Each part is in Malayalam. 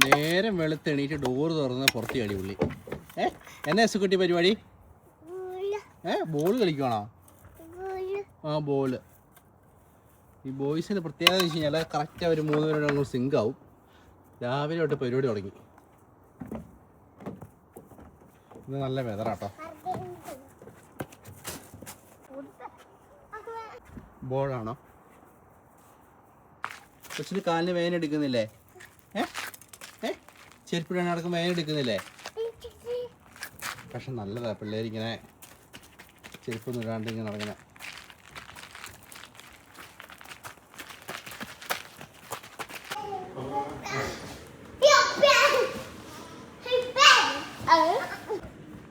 നേരം വെളുത്ത് എണീറ്റ് ഡോറ് തുറന്ന് പുറത്ത് ചാടി പുള്ളി. എന്നാ എസുക്കുട്ടി പരിപാടി? ബോൾ കളിക്കുവാണോ? ആ ബോള്. ഈ ബോയ്സിന് പ്രത്യേകത എന്ന് വെച്ച് കഴിഞ്ഞാൽ കറക്റ്റ് അവർ 3 പേരോട് അങ്ങ് സിങ്ക് ആവും. രാവിലെ തൊട്ട് പരിപാടി തുടങ്ങി. ഇത് നല്ല വെതറാട്ടോ. ബോളാണോ? കൊച്ചിന് കാലിന് വേദന എടുക്കുന്നില്ലേ? ചെരുപ്പിടാൻ നടക്കും വേദന എടുക്കുന്നില്ലേ? പക്ഷെ നല്ലതാ പിള്ളേരിങ്ങനെ ചെരുപ്പൊന്നും ഇടാണ്ട് ഇങ്ങനെ നടങ്ങനെ.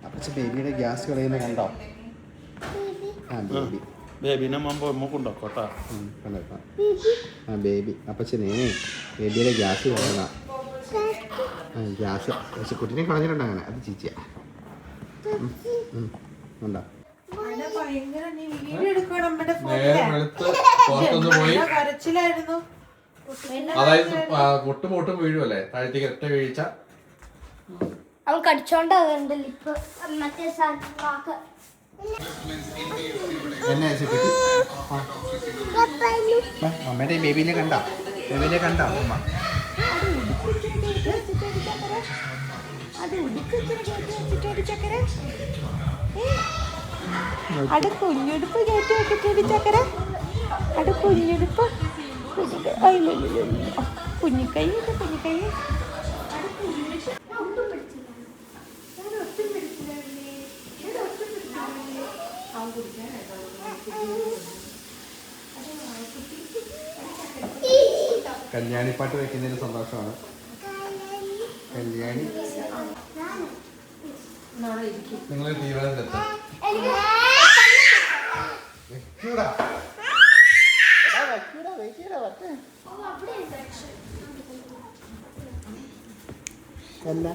അപ്പച്ച ബേബിയുടെ ഗ്യാസ് കളയുന്ന കണ്ടോ? ബേബിനെ കൊണ്ടോക്കോട്ടാ. ബേബി അപ്പച്ചനെ ബേബിയുടെ ഗ്യാസ് കളയുന്ന ഗ്യാസ് പക്ഷെ കുട്ടിനെ കളഞ്ഞിട്ടുണ്ട്. അങ്ങനെ അത് ചീച്ചിയാ ഉണ്ടോ? അതായത് പൊട്ടും വീഴുമല്ലേ താഴത്തേക്ക് ഒറ്റ വീഴ്ച. അവൾ കടിച്ചോണ്ട് അമ്മേടെ ബേബിനെ കണ്ട അമ്മ. അട കുഞ്ഞുടുപ്പ് കയറ്റി വെക്കട്ടെ ചക്കര. അട കുഞ്ഞുടുപ്പ് കുഞ്ഞിക്കൈ കുഞ്ഞിക്കൈ. കല്യാണിപ്പാട്ട് വെക്കുന്നതിന് സന്തോഷമാണ്. കല്യാണി നിങ്ങൾ തീരുമാനത്തിലെത്താം. അല്ല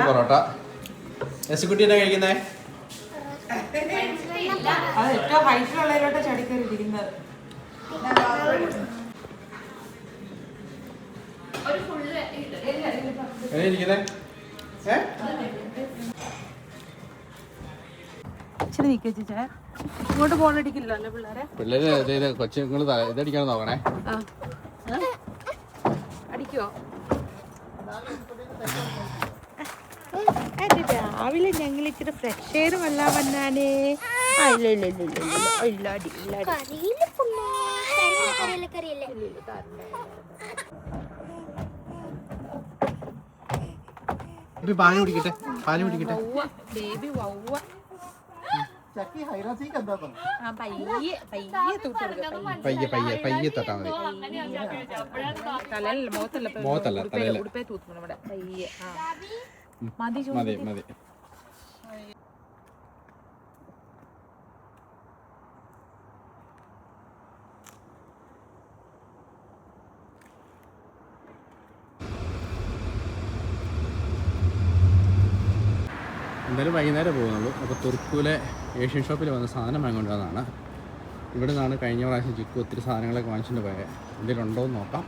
പൊറോട്ട. എസുകുട്ടി എന്നാ കഴിക്കുന്നേ? അത് ഏറ്റവും ഹൈറ്റിലുള്ളതിലോട്ട് ചടിക്കറി ഇരിക്കുന്നത്. ഇച്ചിരി നിൽക്കേ. ഇങ്ങോട്ട് ബോളടിക്കില്ലല്ലോ പിള്ളേര് കൊച്ചുങ്ങൾ ഇതടിക്കാൻ നോക്കണേ. അടിക്കുവോ? രാവിലെ ഞങ്ങൾ ഇച്ചിരി ഫ്രഷ് എയർ വല്ലാ വന്നാനേ. പാല് കുടിക്കട്ടെ. ബേബി വവ്വ പയ്യെ തൊട്ടാ മതി. തലല്ല മുഖത്തല്ല തലയില്. ഉടുപ്പേ തൂത്തുമ്പോൾ ഇവിടെ പയ്യെ. മതി മതി. എന്തായാലും വൈകുന്നേരം പോകുന്നുള്ളൂ. അപ്പോൾ തുർക്കൂലെ ഏഷ്യൻ ഷോപ്പിൽ വന്ന സാധനം വാങ്ങിക്കൊണ്ടുവന്നതാണ്. ഇവിടെ നിന്നാണ് കഴിഞ്ഞ പ്രാവശ്യം ചിക്കു ഒത്തിരി സാധനങ്ങളൊക്കെ വാങ്ങിച്ചിട്ട് പോയത്. എന്തെങ്കിലും ഉണ്ടോ എന്ന് നോക്കാം.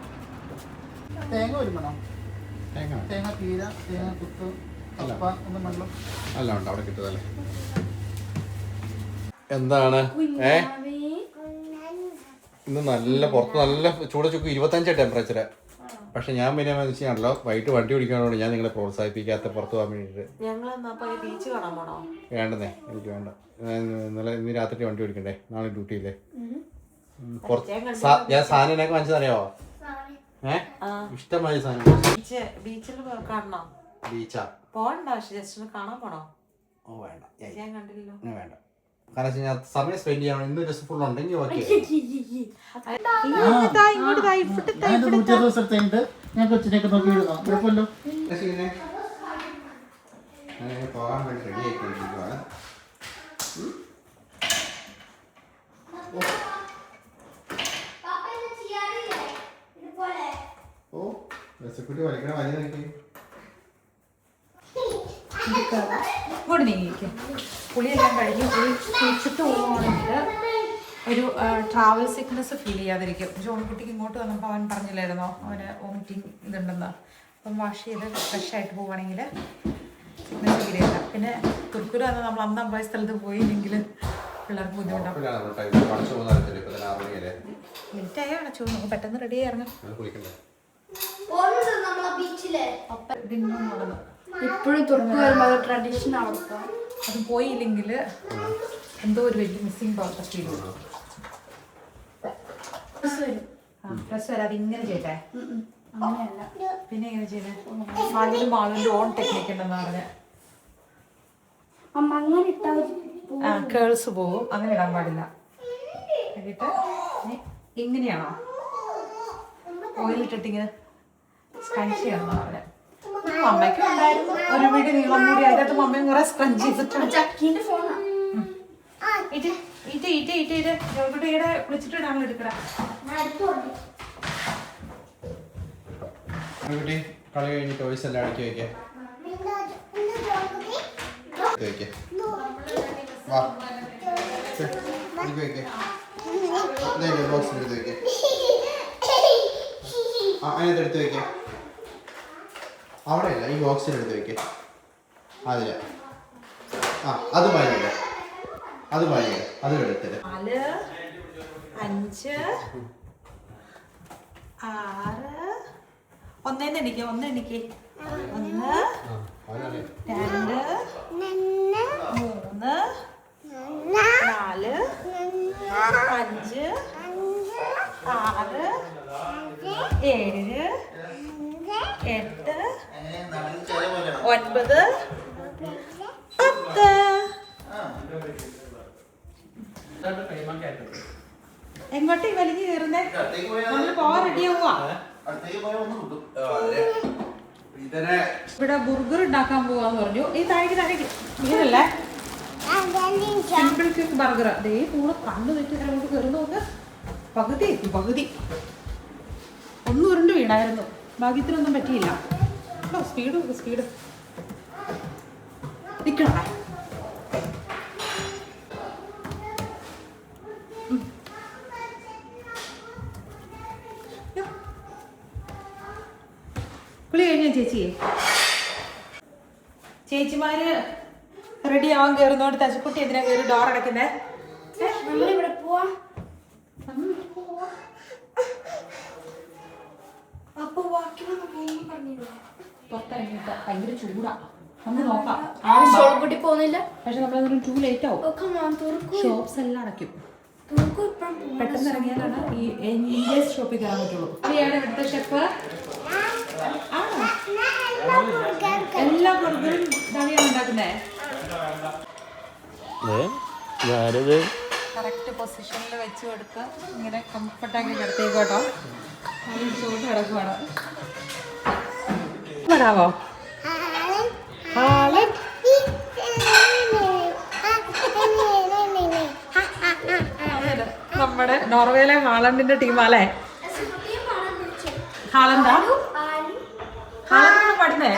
അല്ല ഉണ്ട്, അവിടെ കിട്ടുന്നല്ലേ. എന്താണ് ഇന്ന് നല്ല പുറത്ത് നല്ല ചൂട് ചുക്ക് 25 ടെമ്പറേച്ചർ. പക്ഷെ ഞാൻ പിന്നെ വെച്ചാണല്ലോ വൈകിട്ട് വണ്ടി ഓടിക്കാനോട് ഞാൻ നിങ്ങളെ പ്രോത്സാഹിപ്പിക്കാത്ത പുറത്ത് പോകാൻ വേണ്ടിയിട്ട്. വേണ്ടെന്നേ, എനിക്ക് വേണ്ട. ഇന്ന് രാത്രി വണ്ടി ഓടിക്കണ്ടേ, നാളെ ഡ്യൂട്ടിയില്ലേ. ഞാൻ സാധനങ്ങളൊക്കെ വാങ്ങിച്ചതറിയാവോ? ഇഷ്ടമായ സാധനം. ബീച്ചിൽ കാണണോ? ബീച്ചാ പോണ്ട, ജസ്റ്റ് കാണാൻ പോണോ? ഓ വേണ്ട, ഞാൻ കണ്ടില്ലല്ലോ. വേണ്ട. കാരണം ഞാൻ സമയം സ്പെൻഡ് ചെയ്യണം. ഇന്ന് ദിവസം ഫുൾ ഉണ്ടെങ്കിൽ ഓക്കെ. ഞാൻ കൊച്ചിനെയൊക്കെ നോക്കി വിടുന്നു. കുഴപ്പമില്ലോ. പോകാൻ വേണ്ടി റെഡി ആയിക്കൊണ്ടിരിക്കുവാണ്. ഇങ്ങോട്ട് നീങ്ങിയിരിക്കും. കുളിയെല്ലാം കഴിഞ്ഞ് കുളി കുളിച്ചിട്ട് പോകുവാണെങ്കിൽ ഒരു ട്രാവൽ സിക്നെസ് ഫീൽ ചെയ്യാതിരിക്കും. ജോൺകുട്ടിക്ക് ഇങ്ങോട്ട് വന്നപ്പോൾ അവൻ പറഞ്ഞില്ലായിരുന്നോ അവന് വോമിറ്റിംഗ് ഇതുണ്ടെന്ന്. അപ്പം വാഷ് ചെയ്ത് ഫ്രഷ് ആയിട്ട് പോവുകയാണെങ്കിൽ സിക്നെസ് ഫീൽ ചെയ്യില്ല. പിന്നെ തുർക്കുര വന്ന് നമ്മൾ അന്നാം പോയ സ്ഥലത്ത് പോയില്ലെങ്കിൽ പിള്ളേർക്ക് ബുദ്ധിമുട്ടാവും. ലേറ്റായി അടച്ചു നമുക്ക് പെട്ടെന്ന് റെഡി ആയി ഇറങ്ങാം. ഇപ്പോഴും തുറന്നു വരുമ്പോൾ ട്രഡീഷൻ നടത്താം. അത് പോയില്ലെങ്കിൽ എന്തോ ഒരു വലിയ മിസ്സിങ് പോലത്തെ ഫീൽ ചെയ്യും. പ്ലസ് വരെ അതിങ്ങനെ ചെയ്തേ അങ്ങനെയല്ല, പിന്നെ എങ്ങനെ ചെയ്തേ മാളിലും മാളിൻ്റെ ഓൺ ടെക്നിക്ക് ഉണ്ടെന്ന് പറഞ്ഞ അമ്മ അങ്ങനെ ഇട്ടാൽ കേൾസ് പോവും. അങ്ങനെ ഇടാൻ പാടില്ല. എന്നിട്ട് ഇങ്ങനെയാണോ ഓയിലിട്ടിട്ട് ഇങ്ങനെ സ്ക്രഞ്ച് ചെയ്യണം പറഞ്ഞ. അമ്മയ്ക്കും ഉണ്ടായിരുന്നു ഒരു വീട് നീളം കൂടി. അതിനകത്ത് മമ്മയും കുറെ സ്ക്രഞ്ച് ചെയ്തിട്ടുണ്ട്. ചക്കീന്റെ ഫോണാണ്. ഇവിടെ വിളിച്ചിട്ടാണല്ലോ എടുക്കട. കളി കഴിഞ്ഞ് ടോയ്സ് എല്ലാം അടുക്കി വെക്കേ. അതിനകത്ത് എടുത്ത് വെക്കേ. അവിടെ അല്ല, ഈ ബോക്സിലെടുത്ത് വെക്കേ. അതില്ല, അത് പാലില്ല, അത് പാലില്ല, അത് എടുത്തില്ല. 4 5 6 ഒന്നേന്ന് എണ്ണിക്ക് 1 2 3 4 5 6 7 8 9 10. എങ്ങോട്ടേ വലിഞ്ഞു കയറുന്നേ? നമ്മള് പോവാൻ റെഡിയാവുക. ഇവിടെ ബർഗർ ഉണ്ടാക്കാൻ പോവാന്ന് പറഞ്ഞു. ഈ താഴേക്ക് ഇങ്ങനല്ലേ സിമ്പിൾ ക്വിക്ക് ബർഗർ. ദേ കൂടെ കണ്ണു തെറ്റി അങ്ങോട്ട് കയറി നോക്ക്. പകുതി ഒന്നും ഉരുണ്ട് വീണായിരുന്നു. ഭാഗ്യത്തിനൊന്നും പറ്റിയില്ല. സ്പീഡ് നിൽക്കണേ. കുളി കഴിഞ്ഞ ചേച്ചിമാര് റെഡി ആവാൻ കയറുന്നോണ്ട് തശക്കുട്ടി എന്തിനാ കയറി ഡോർ അടയ്ക്കുന്നേ? നമ്മളിവിടെ പോവാ. അപ്പൊ ബാക്കിയുള്ള പറഞ്ഞില്ലേ പുറത്തിറങ്ങിയിട്ട് ഭയങ്കര ചൂടാ. നമുക്ക് നോക്കാം. ഷോൾക്കുട്ടി പോകുന്നില്ല. പക്ഷെ നമ്മളതിന് ടൂ ലേറ്റ് ആവും. ഷോപ്സ് എല്ലാം അടയ്ക്കും. പെട്ടെന്ന് ഇറങ്ങിയാലാണ് ഈ ഇന്ത്യസ് ഷോപ്പിൽ കയറാൻ പറ്റുള്ളൂ. ഇവിടെയാണ് ഇവിടുത്തെ ഷെഫ്. എല്ലാ ബർഗറും ഇതാണ് ഉണ്ടാക്കുന്നേ. കറക്റ്റ് പൊസിഷനിൽ വെച്ച് കൊടുത്ത് ഇങ്ങനെ കംഫർട്ടാക്കി കിടത്തേക്കോട്ടോ. അതിന് ചൂട് കിടക്കുവാണ്. വരാവോ? നമ്മുടെ നോർവേയിലെ ഹാളണ്ടിന്റെ ടീമാല്ലേ? ഹാളണ്ടാ പഠിത്തേ?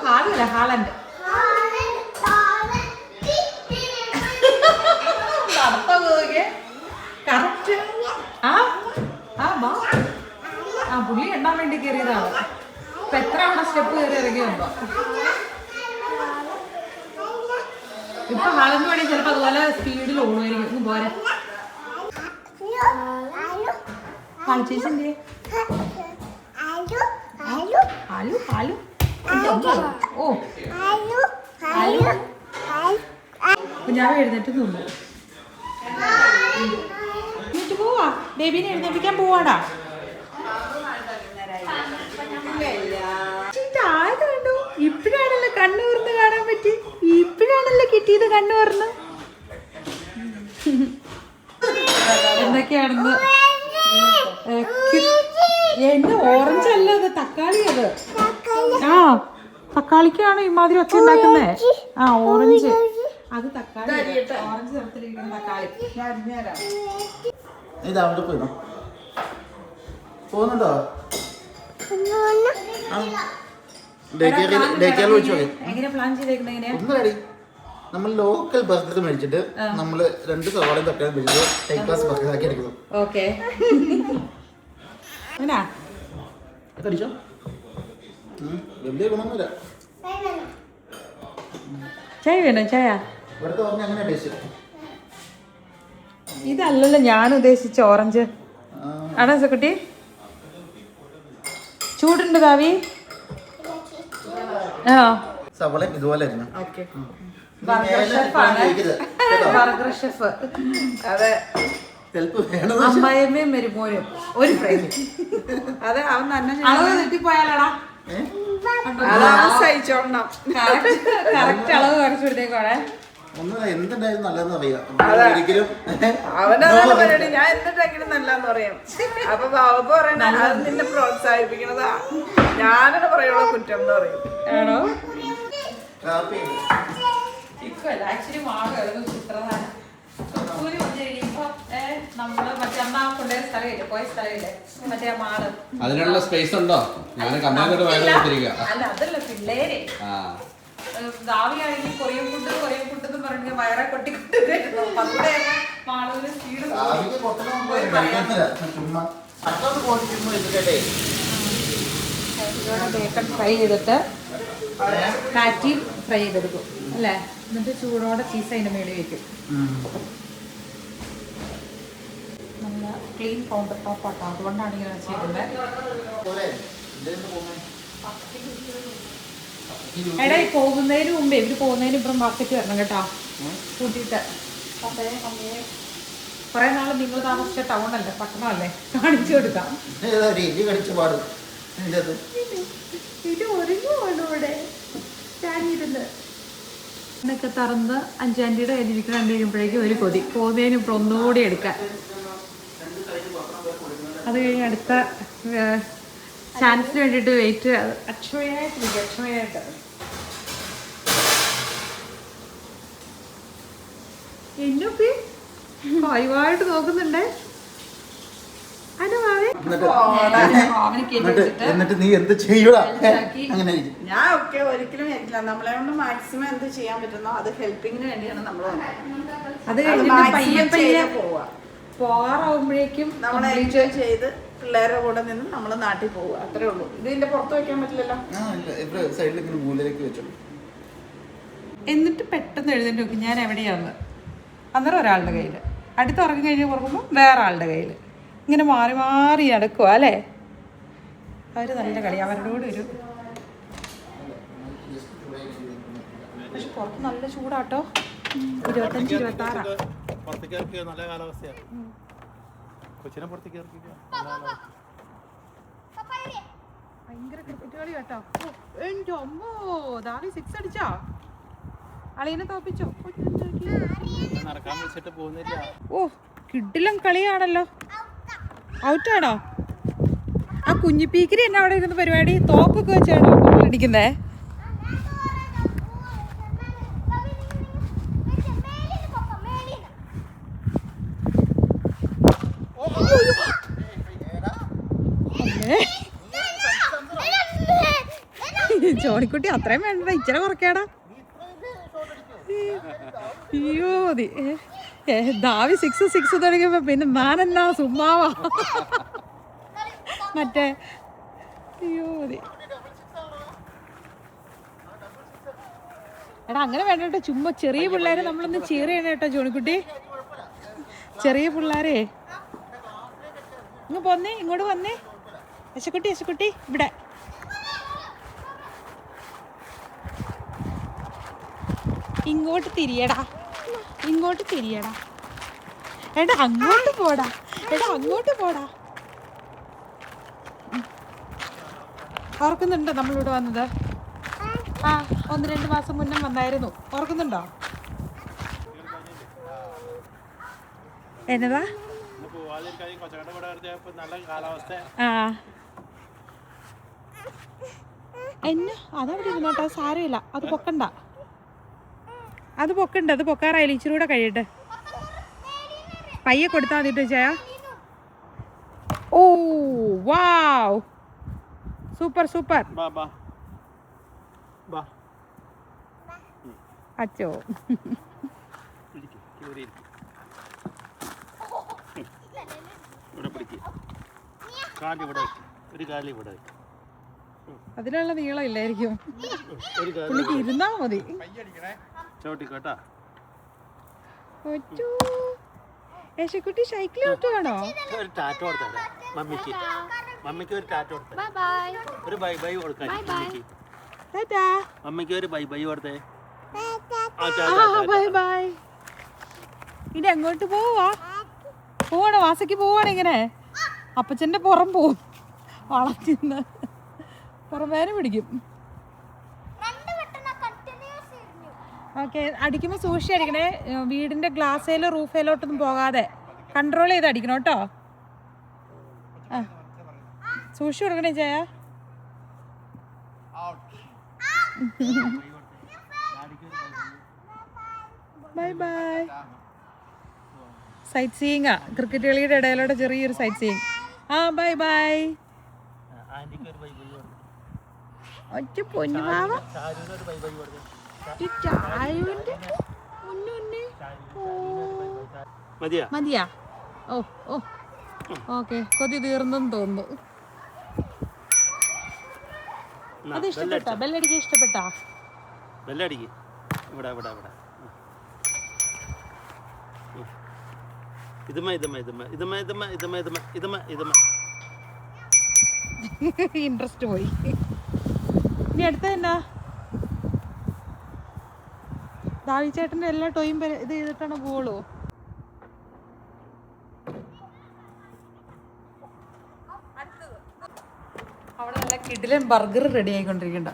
ഹാലല്ല ഹാളണ്ട്. കറക്റ്റ്. പുള്ളി എണ്ണാൻ വേണ്ടി കയറിയതാണ്. ഇപ്പൊ എത്ര അവിടെ സ്റ്റെപ്പ് കയറി ഇറങ്ങിയുണ്ടോ? ഇപ്പൊ ഹാളന്ന് വേണ്ടി ചിലപ്പോ അതുപോലെ സ്പീഡിൽ ഓടുമായിരിക്കും. പോരെ ചേച്ചി ഓ ഞാൻ എഴുന്നേറ്റ് നിന്നു. എന്നിട്ട് പോവാ. ബേബീനെ എഴുന്നേപ്പിക്കാൻ പോവാടാ. കണ്ടു. ഇപ്പഴാണല്ലോ കണ്ണൂർന്ന് കാണാൻ പറ്റി. ഇപ്പഴാണല്ലോ കിട്ടിയത് കണ്ണൂർന്ന്. എന്തൊക്കെയാണെന്ന് എന്നെ ഓറഞ്ച് അല്ല, അത് തക്കാളി. അത് തക്കാളിക്കാണ് ഇമാതിരി ഒച്ച ഉണ്ടാക്കുന്നേ. ഓറഞ്ച് അത് തക്കാളി. ഓറഞ്ച് നിറത്തിലിരിക്കുന്ന തക്കാളി. ഞാൻ ഇതവിടെ പോയി പോകുന്നുണ്ടോ? വിളിച്ചോ. എങ്ങനെ പ്ലാൻ ചെയ്തേക്കുന്നത് എങ്ങനെയാ? ഒന്നും റെഡി. നമ്മൾ ലോക്കൽ ബർഗർ മേടിച്ചിട്ട് നമ്മൾ 2 സവാളയും തക്കാളിയും പിടിച്ചിട്ട് ടൈപ്പ് ക്ലാസ് ബർഗർ ആക്കി എടുക്കുന്നു. ഓക്കെ. അടിച്ചോ. വലിയ ഗുണമൊന്നുമില്ല. ചായ വേണോ? ചായ ഇവിടുത്തെ പറഞ്ഞ അങ്ങനെ ടേസ്റ്റ്. ഇതല്ലല്ലോ ഞാൻ ഉദ്ദേശിച്ച ഓറഞ്ച് ആണോ കുട്ടി? ചൂടുണ്ട് ഭാവി. ആ സവാള ഇതുപോലെ ആയിരുന്നു. ഓക്കെ. Burger chef. അതെ. അമ്മായിയമ്മയും മരുമോനും ഒരു ഫ്രൈ. അതെ അവൻ തന്നെ അളവ് തെറ്റിപ്പോയാലടാ സഹിച്ചോളണം. കറക്റ്റ് അളവ് കുറച്ച് കൊടുത്തേക്കോടെ. എന്തുണ്ടായാലും നല്ലതെന്ന് അറിയാം. ഒരിക്കലും അവനതാണ് പരിപാടി. ഞാൻ എന്തുണ്ടാക്കിയിട്ട് നല്ലതെന്ന് പറയാം. അപ്പൊ ബാബ പറയണ അത് നിന്നെ പ്രോത്സാഹിപ്പിക്കണതാ. ഞാനാണ് പറയുള്ളൂ കുറ്റം എന്ന് പറയും. ആണോ? കാപ്പി ആക്ച്വലി മാറും ചിത്രമാണ്. നമ്മള് മറ്റേ അമ്മ കൊണ്ടുപോയ സ്ഥലമില്ലേ, പോയ സ്ഥലമില്ലേ, മറ്റേ ആ മാള്. അതിനുള്ള സ്പേസ് ഉണ്ടോ? ഞാൻ കമ്പ്യൂട്ടർ വയറിട്ടിരിക്കുക. അല്ല അതല്ല പിള്ളേരെ രാവിലെയാണെങ്കിൽ കൊറിയൻ ഫുഡ് എന്ന് പറഞ്ഞ് വയറെ കൊട്ടിക്കൊണ്ടിരുന്നു. പണ്ടേ മാളൂര് സ്പീഡ് ബേക്കൺ ഫ്രൈ ചെയ്തിട്ട് കാറ്റി ഫ്രൈ ചെയ്തെടുക്കും അല്ലേ? എന്നിട്ട് ചൂടോടെ ചീസ് അതിൻ്റെ മേളിൽ വെക്കും. നല്ല ക്ലീൻ കൗണ്ടർ ടോപ്പ് ആട്ടോ, അതുകൊണ്ടാണ് ഇങ്ങനെ വെച്ചേക്കുന്നത്. എടാ ഈ പോകുന്നതിന് മുമ്പേ ഇവര് പോകുന്നതിന് ഇപ്പം മാർക്കറ്റ് വരണം കേട്ടോ, കൂട്ടിയിട്ട്. കുറെ നാള് നിങ്ങൾ താമസിച്ച ടൗൺ അല്ലേ, പട്ടണമല്ലേ, കാണിച്ചു കൊടുക്കാം. ഇത് ഒരുങ്ങുവാണ് ഇവിടെ ഞാനിരുന്ന് എന്നൊക്കെ തറന്ന് 5 ആൻറ്റിയുടെ കയ്യിലിരിക്കുന്ന കഴിയുമ്പോഴേക്കും ഒരു കൊതി. പോകുന്നതിന് ഇപ്പോൾ ഒന്നുകൂടി എടുക്കാൻ. അത് കഴിഞ്ഞ് അടുത്ത ചാൻസിന് വേണ്ടിയിട്ട് വെയിറ്റ് അക്ഷമയായിട്ട് എന്നൊക്കെ കഴിവായിട്ട് നോക്കുന്നുണ്ടേ. എന്നിട്ട് നീ എന്ത് ചെയ്യൂടാ? അങ്ങനെ ഞാൻ ഒക്കെ ഒരിക്കലും കേട്ടില്ല. നമ്മളെ കൊണ്ട് മാക്സിമം എന്ത് ചെയ്യാൻ പറ്റുന്നോ അത് ഹെൽപ്പിങ്ങിന് വേണ്ടിയാണ് നമ്മൾ അത് കഴിഞ്ഞിട്ട് പോവുക. പോകാറാവുമ്പോഴേക്കും നമ്മൾ എൻജോയ് ചെയ്ത് പിള്ളേരുടെ കൂടെ നിന്ന് നമ്മൾ നാട്ടിൽ പോവുക. അത്രേ ഉള്ളൂ. ഇതിന്റെ പുറത്ത് വെക്കാൻ പറ്റില്ലല്ലോ. സൈഡിലേക്ക് മൂലയിലേക്ക് വെച്ചോ. എന്നിട്ട് പെട്ടെന്ന് എഴുന്നേറ്റ് നോക്കി ഞാൻ എവിടെയാന്ന്. അന്നേരം ഒരാളുടെ കയ്യിൽ, അടുത്ത് ഉറങ്ങി കഴിഞ്ഞ് കുറക്കുമ്പോൾ വേറെ ആളുടെ കയ്യിൽ, ഇങ്ങനെ മാറി മാറി നടക്കുക അല്ലേ. അവർ നല്ല കളി, അവരുടെ കൂടെ ഒരു. പക്ഷെ പുറത്ത് നല്ല ചൂടാട്ടോ. 25-26 നല്ല കാലാവസ്ഥയാണ്. കൊച്ചിനെ പുറത്തേക്ക് ഭയങ്കര ക്രിക്കറ്റ് കളി കേട്ടോ. എൻ്റെ അമ്മോ, ദാവി 6 അടിച്ചോ? അളിയനെ തോപ്പിച്ചോ? നടക്കാൻ വെച്ചിട്ട് പോകുന്നില്ല. ഓ കിഡിലും കളിയാണല്ലോ. ഔട്ടാണോ? ആ കുഞ്ഞിപ്പീക്കരി എന്നെ അവിടെ ഇരുന്ന് പരിപാടി തോക്കൊക്കെ വെച്ചാണോ അടിക്കുന്നേ? ചോണിക്കുട്ടി അത്രയും വേണ്ട, ഇച്ചിരി കുറയ്ക്കാടാ. അയ്യോ ദാവി 6 തുടങ്ങിയപ്പോ പിന്നെ ഞാനെന്നാ സുമ്മാവാ മറ്റേ. അയ്യോ എടാ അങ്ങനെ വേണ്ട കേട്ടോ. ചുമ്മാ ചെറിയ പിള്ളേരെ നമ്മളൊന്ന് cheer ചെയ്യണം കേട്ടോ ജോണിക്കുട്ടി. ചെറിയ പിള്ളേരെ ഇങ്ങ് പോന്നേ, ഇങ്ങോട്ട് വന്നേ. യശക്കുട്ടി ഇവിടെ. ഇങ്ങോട്ട് തിരിയടാ. എടാ അങ്ങോട്ട് പോടാ. ഓർക്കുന്നുണ്ടോ നമ്മളിവിടെ വന്നത്? ആ 1-2 മാസം മുന്നേ വന്നായിരുന്നു. ഓർക്കുന്നുണ്ടോ? എന്നതാ? ആ എന്നെ അതവിടെ ഇരുന്നോട്ടോ, സാരമില്ല. അത് പൊക്കണ്ട. അത് പൊക്കാറായില്ല. ഇച്ചിരി കൂടെ കഴിയട്ടെ. പയ്യെ കൊടുത്താൽ മതിട്ടോ ചായ. ഓ വാവ്, സൂപ്പർ സൂപ്പർ. ബാ ബാ ബാ അച്ചോ. അതിനുള്ള നീളം ഇല്ലായിരിക്കും, പുള്ളിക്ക് ഇരുന്നാ മതി. യേശുക്കുട്ടി സൈക്കിൾ ഓട്ടുവാണോ? ഒരു ടാറ്റ കൊടുത്തേ മമ്മിക്ക്. മമ്മിക്ക് ഒരു ടാറ്റ കൊടുത്തേ. ഒരു ബൈ ബൈ കൊടുക്കാൻ മമ്മിക്ക്. മമ്മിക്ക് ഒരു ബൈ ബൈ കൊടുത്തേ. Bye bye. ഇനി അങ്ങോട്ട് പോവാണോ? വാസയ്ക്ക് പോവാണ് ഇങ്ങനെ. അപ്പച്ചന്റെ പുറം പോവും, വളർത്തിന്ന് പുറമേനെ പിടിക്കും. ഓക്കെ, അടിക്കുമ്പോൾ സൂക്ഷിച്ച് അടിക്കണേ. വീടിന്റെ ഗ്ലാസ്സേലോ റൂഫേലോട്ടൊന്നും പോകാതെ കൺട്രോൾ ചെയ്ത് അടിക്കണം കേട്ടോ. ആ, സൂക്ഷിച്ച് കൊടുക്കണേ ചായ. Bye bye. സൈറ്റ് സീയിങ്ങാ, ക്രിക്കറ്റ് കളിയുടെ ഇടയിലൂടെ ചെറിയൊരു സൈറ്റ് സീയിങ്. ആ ബൈ ബൈ. ഒറ്റ പൊന്നു മാവ. മതിയാ? ഓ ഓ ഓക്കെ, കൊതി തീർന്നെന്ന് തോന്നുന്നു. അത് ഇഷ്ടപ്പെട്ടാ? ബെല്ലടിക്കാൻ ഇഷ്ടപ്പെട്ടാ? ബെല്ലടിക്ക്. ഇവിടെ ഇവിടെ ഇവിടെ. ഇൻട്രസ്റ്റ് പോയി. ഇനി അടുത്ത എന്നാ? ദാവിച്ചേട്ടന്റെ എല്ലാ ടോയും ഇത് ചെയ്തിട്ടാണ് പോളൂ. അവിടെ നല്ല കിടിലൻ ബർഗർ റെഡി ആയിക്കൊണ്ടിരിക്കണ്ട.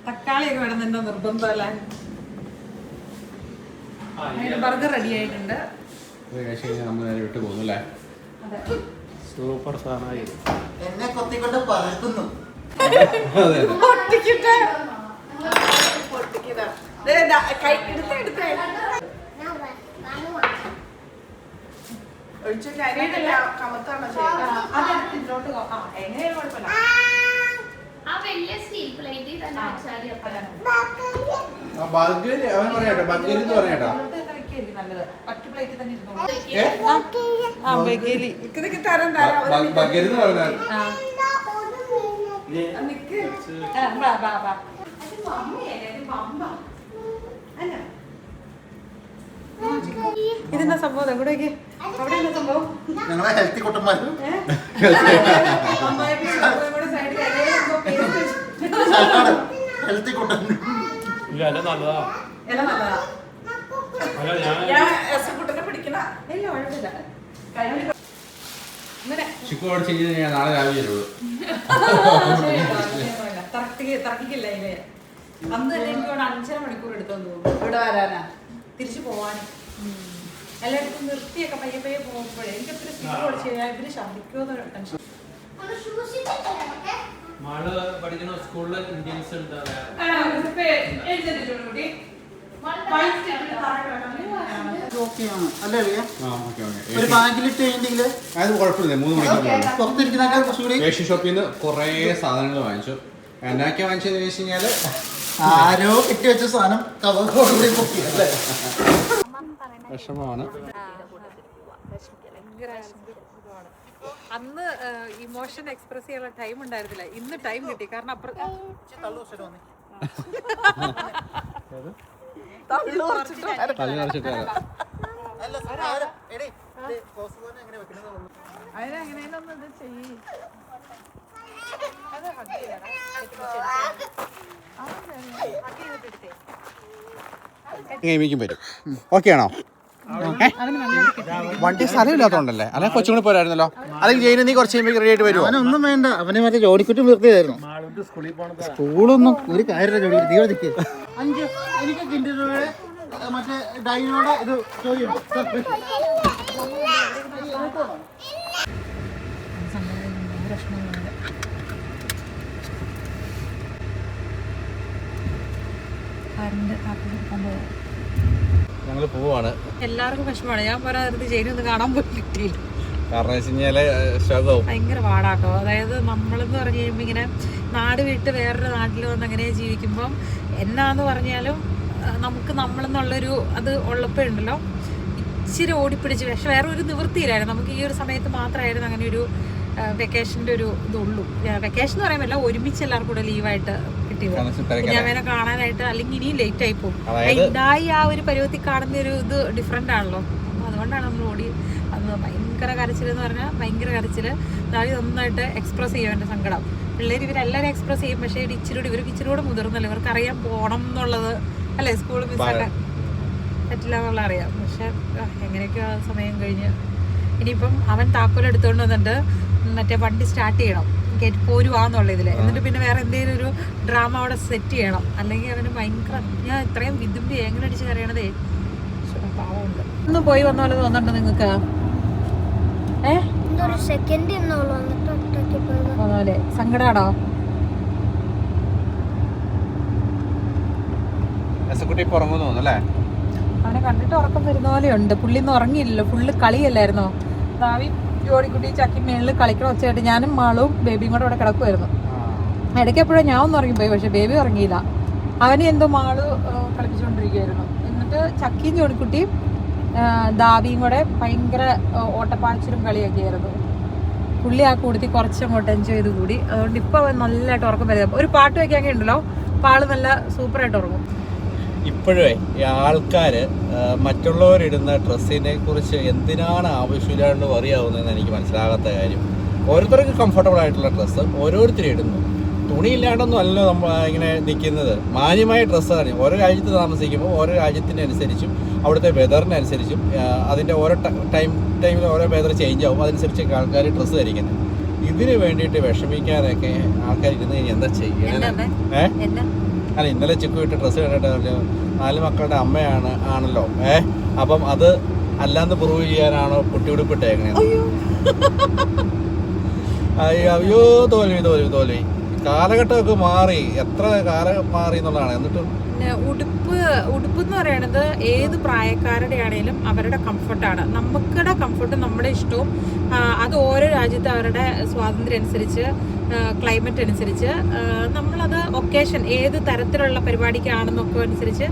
തക്കാളിയൊക്കെ വേണം എന്നെ നിർബന്ധമല്ലേ. ബർഗർ റെഡി ആയിട്ടുണ്ട്. സൂപ്പർ സാധനമായി. എന്നെ കൊത്തിക്കൊണ്ട് പറക്കുന്നു. ഇതെന്നാ സംഭവം? എവിടേക്ക്? അവിടെ എന്താ സംഭവം? ഞങ്ങളെ ഹെൽത്തി കുട്ടന്മാരും ഹെൽത്തി കുട്ടൻ. ഇല നല്ലതാ. നാളെ രാവിലെ തർക്കിക്കില്ല ഇല്ലേ? അന്ന് തന്നെ എനിക്ക് 5.5 മണിക്കൂർ എടുത്തോന്ന് തോന്നുന്നു ഇവിടെ വരാനാ, തിരിച്ചു പോവാനും. എല്ലായിടത്തും നിർത്തിയൊക്കെ പയ്യെ പയ്യെ പോകുമ്പോഴേ എനിക്ക് ഒത്തിരി സ്പീഡ് ഓടിച്ചു കഴിഞ്ഞാൽ ഇവര് ശബ്ദിക്കുമോ ടെൻഷൻ. പഠിക്കുന്ന സ്കൂളിൽ ഇന്ത്യൻസ് ഉണ്ട്. ഒരു ബാഗിലിട്ട് കഴിഞ്ഞെങ്കില് അത് കുഴപ്പമില്ല. 3 മണിക്കൂർ പുറത്തിരിക്കുന്ന ഏഷ്യൻ ഷോപ്പിൽ നിന്ന് കുറേ സാധനങ്ങൾ വാങ്ങിച്ചു. എന്നൊക്കെ വാങ്ങിച്ചതെന്ന് ചോദിച്ചു കഴിഞ്ഞാല് ആരോ കെട്ടി വെച്ച സാധനം വിഷമമാണ്. അന്ന് ഇമോഷൻ എക്സ്പ്രസ് ചെയ്യാനുള്ള ടൈം ഉണ്ടായിരുന്നില്ല. ഇന്ന് ടൈം കിട്ടി. കാരണം ഗെയിമിക്കും പറ്റും. ഓക്കെ ആണോ? വണ്ടി സ്ഥലമില്ലാത്തോണ്ടല്ലേ? അല്ലെ കൊച്ചുകൂടി പോരായിരുന്നല്ലോ. അല്ലെങ്കിൽ ജയിന് നീ കുറച്ച് കഴിയുമ്പോൾ റെഡി ആയിട്ട് വരുമോ? അവനൊന്നും വേണ്ട, അവനെ മറ്റേ ജോലിക്കുറ്റും നിർത്തിയായിരുന്നു. സ്കൂളൊന്നും ഒരു കാര്യമില്ല. ജോലി എനിക്ക് 5 രൂപയുടെ മറ്റേ ഡൈനോടെ ഇത് ചോദിക്കും. കറണ്ട് കാപ്പി കൊടുക്കാൻ പോയത്. ഞങ്ങൾ പോവാണ്. എല്ലാവർക്കും വിഷമമാണ്. ഞാൻ പറയാതെ ജയിലൊന്നും കാണാൻ പോയി കിട്ടിയില്ല. കാരണം വെച്ച് കഴിഞ്ഞാൽ ശോകവും ഭയങ്കര പാടാട്ടോ. അതായത് നമ്മളെന്ന് പറഞ്ഞു കഴിയുമ്പോൾ ഇങ്ങനെ നാട് വിട്ട് വേറൊരു നാട്ടിൽ വന്ന് അങ്ങനെ ജീവിക്കുമ്പം എന്നാന്ന് പറഞ്ഞാലും നമുക്ക് നമ്മളെന്നുള്ളൊരു അത് ഉള്ളപ്പോഴുണ്ടല്ലോ ഇച്ചിരി ഓടിപ്പിടിച്ച്. പക്ഷെ വേറെ ഒരു നിവൃത്തിയില്ലായിരുന്നു. നമുക്ക് ഈ ഒരു സമയത്ത് മാത്രമായിരുന്നു അങ്ങനെ ഒരു വെക്കേഷൻ്റെ ഒരു ഇതുള്ളൂ. വെക്കേഷൻ എന്ന് പറയുമ്പോൾ ഒരുമിച്ച് എല്ലാവർക്കും കൂടെ ലീവായിട്ട് കിട്ടിയത്. കുഞ്ഞാവേനെ കാണാനായിട്ട് അല്ലെങ്കിൽ ഇനിയും ലേറ്റ് ആയി പോകും. ഉണ്ടായി ആ ഒരു പരുവത്തിൽ കാണുന്ന ഒരു ഇത് ഡിഫറെൻ്റ് ആണല്ലോ. അപ്പോൾ അതുകൊണ്ടാണ് നമ്മൾ ഓടി. അന്ന് ഭയങ്കര കരച്ചിൽ എന്ന് പറഞ്ഞാൽ ഭയങ്കര കരച്ചിൽ. ദാവി നന്നായിട്ട് എക്സ്പ്രസ് ചെയ്യും എൻ്റെ സങ്കടം. പിള്ളേർ ഇവരെല്ലാവരും എക്സ്പ്രസ് ചെയ്യും. പക്ഷേ ഇവർക്ക് ഇച്ചിരി കൂടെ മുതിർന്നല്ലോ. ഇവർക്ക് അറിയാൻ പോകണം എന്നുള്ളത് അല്ലേ, സ്കൂൾ മിസ്സാക്കാൻ പറ്റില്ല എന്നുള്ള അറിയാം. പക്ഷെ എങ്ങനെയൊക്കെ ആ സമയം കഴിഞ്ഞ് ഇനിയിപ്പം അവൻ താക്കോൽ എടുത്തുകൊണ്ട് വന്നിട്ട് മറ്റേ വണ്ടി സ്റ്റാർട്ട് ചെയ്യണം, കയറ്റി പോരുവാന്നുള്ള ഇതിൽ. എന്നിട്ട് പിന്നെ വേറെ എന്തെങ്കിലും ഒരു ഡ്രാമ അവിടെ സെറ്റ് ചെയ്യണം. അല്ലെങ്കിൽ അവന് ഭയങ്കര ഞാൻ ഇത്രയും വിതുമ്പി എങ്ങനെ അടിച്ച് കറിയണതേ പാവമുണ്ട്. ഒന്ന് പോയി വന്ന പോലെ തോന്നുന്നുണ്ടോ നിങ്ങൾക്ക്? പോലെ സങ്കടാണോ? അവനെ കണ്ടിട്ട് ഉറക്കം വരുന്ന പോലെയുണ്ട്. പുള്ളിന്ന് ഉറങ്ങിയില്ലല്ലോ, ഫുള്ള് കളിയല്ലായിരുന്നോ. ദാവി ജോഡിക്കുട്ടി ചക്കി മേളിൽ കളിക്കണ ഒച്ചയായിട്ട് ഞാനും മാളും ബേബിയും കൂടെ അവിടെ കിടക്കുമായിരുന്നു. ഇടയ്ക്ക് എപ്പോഴും ഞാൻ ഒന്ന് ഉറങ്ങിപ്പോയി, പക്ഷെ ബേബി ഉറങ്ങിയില്ല. അവനെ എന്തോ മാള് കളിപ്പിച്ചുകൊണ്ടിരിക്കുകയായിരുന്നു. എന്നിട്ട് ചക്കിയും ജോഡിക്കുട്ടിയും ദാവിയും കൂടെ ഭയങ്കര ഓട്ടപ്പാച്ചിലും കളിയൊക്കെ ആയിരുന്നു. പുള്ളി ആ കൂട്ടത്തിൽ കുറച്ചങ്ങോട്ട് എൻജോയ് ചെയ്ത് കൂടി. അതുകൊണ്ട് ഇപ്പോൾ അവൻ നല്ലതായിട്ട് ഉറക്കം വരുന്നത്. ഒരു പാട്ട് വയ്ക്കാനൊക്കെ ഉണ്ടല്ലോ, അപ്പോൾ ആള് നല്ല സൂപ്പറായിട്ട് ഉറങ്ങും. ഇപ്പോഴേ ഈ ആൾക്കാർ മറ്റുള്ളവരിടുന്ന ഡ്രസ്സിനെ കുറിച്ച് എന്തിനാണ് ആവശ്യമില്ലാണ്ട് വറിയാവുന്നതെന്ന് എനിക്ക് മനസ്സിലാകാത്ത കാര്യം. ഓരോരുത്തർക്ക് കംഫർട്ടബിൾ ആയിട്ടുള്ള ഡ്രസ്സ് ഓരോരുത്തരും ഇടുന്നു. തുണിയില്ലാണ്ടൊന്നും അല്ലല്ലോ നമ്മൾ ഇങ്ങനെ നിൽക്കുന്നത്. മാന്യമായ ഡ്രസ്സാണ്. ഓരോ രാജ്യത്ത് താമസിക്കുമ്പോൾ ഓരോ രാജ്യത്തിനനുസരിച്ചും അവിടുത്തെ വെതറിനനുസരിച്ചും അതിൻ്റെ ഓരോ ടൈമിൽ ഓരോ വെതർ ചേഞ്ച് ആവും. അതനുസരിച്ചൊക്കെ ആൾക്കാർ ഡ്രസ്സ് ധരിക്കുന്നത്. ഇതിന് വേണ്ടിയിട്ട് വിഷമിക്കാനൊക്കെ ആൾക്കാർ ഇരുന്ന് കഴിഞ്ഞാൽ എന്താ ചെയ്യണേ? അല്ല, ഇന്നലെ ചിക്കു ഇട്ട് ഡ്രസ്സ് കണ്ടിട്ട് 4 മക്കളുടെ ആണല്ലോ. അപ്പം അത് അല്ലാന്ന് പ്രൂവ് ചെയ്യാനാണോ കുട്ടിയുടുപ്പിട്ടേക്കണേ? അയ്യോ തോൽവി. കാലഘട്ടമൊക്കെ മാറി, എത്ര കാലം മാറി എന്നുള്ളതാണ്. എന്നിട്ടും ഉടുപ്പ് എന്ന് പറയുന്നത് ഏത് പ്രായക്കാരുടെ ആണെങ്കിലും അവരുടെ കംഫർട്ടാണ്. നമുക്കുടെ കംഫർട്ടും നമ്മുടെ ഇഷ്ടവും അത് ഓരോ രാജ്യത്ത് അവരുടെ സ്വാതന്ത്ര്യം അനുസരിച്ച് ക്ലൈമറ്റ് അനുസരിച്ച് നമ്മളത് ഒക്കേഷൻ ഏത് തരത്തിലുള്ള പരിപാടിക്കാണെന്നൊക്കെ അനുസരിച്ച്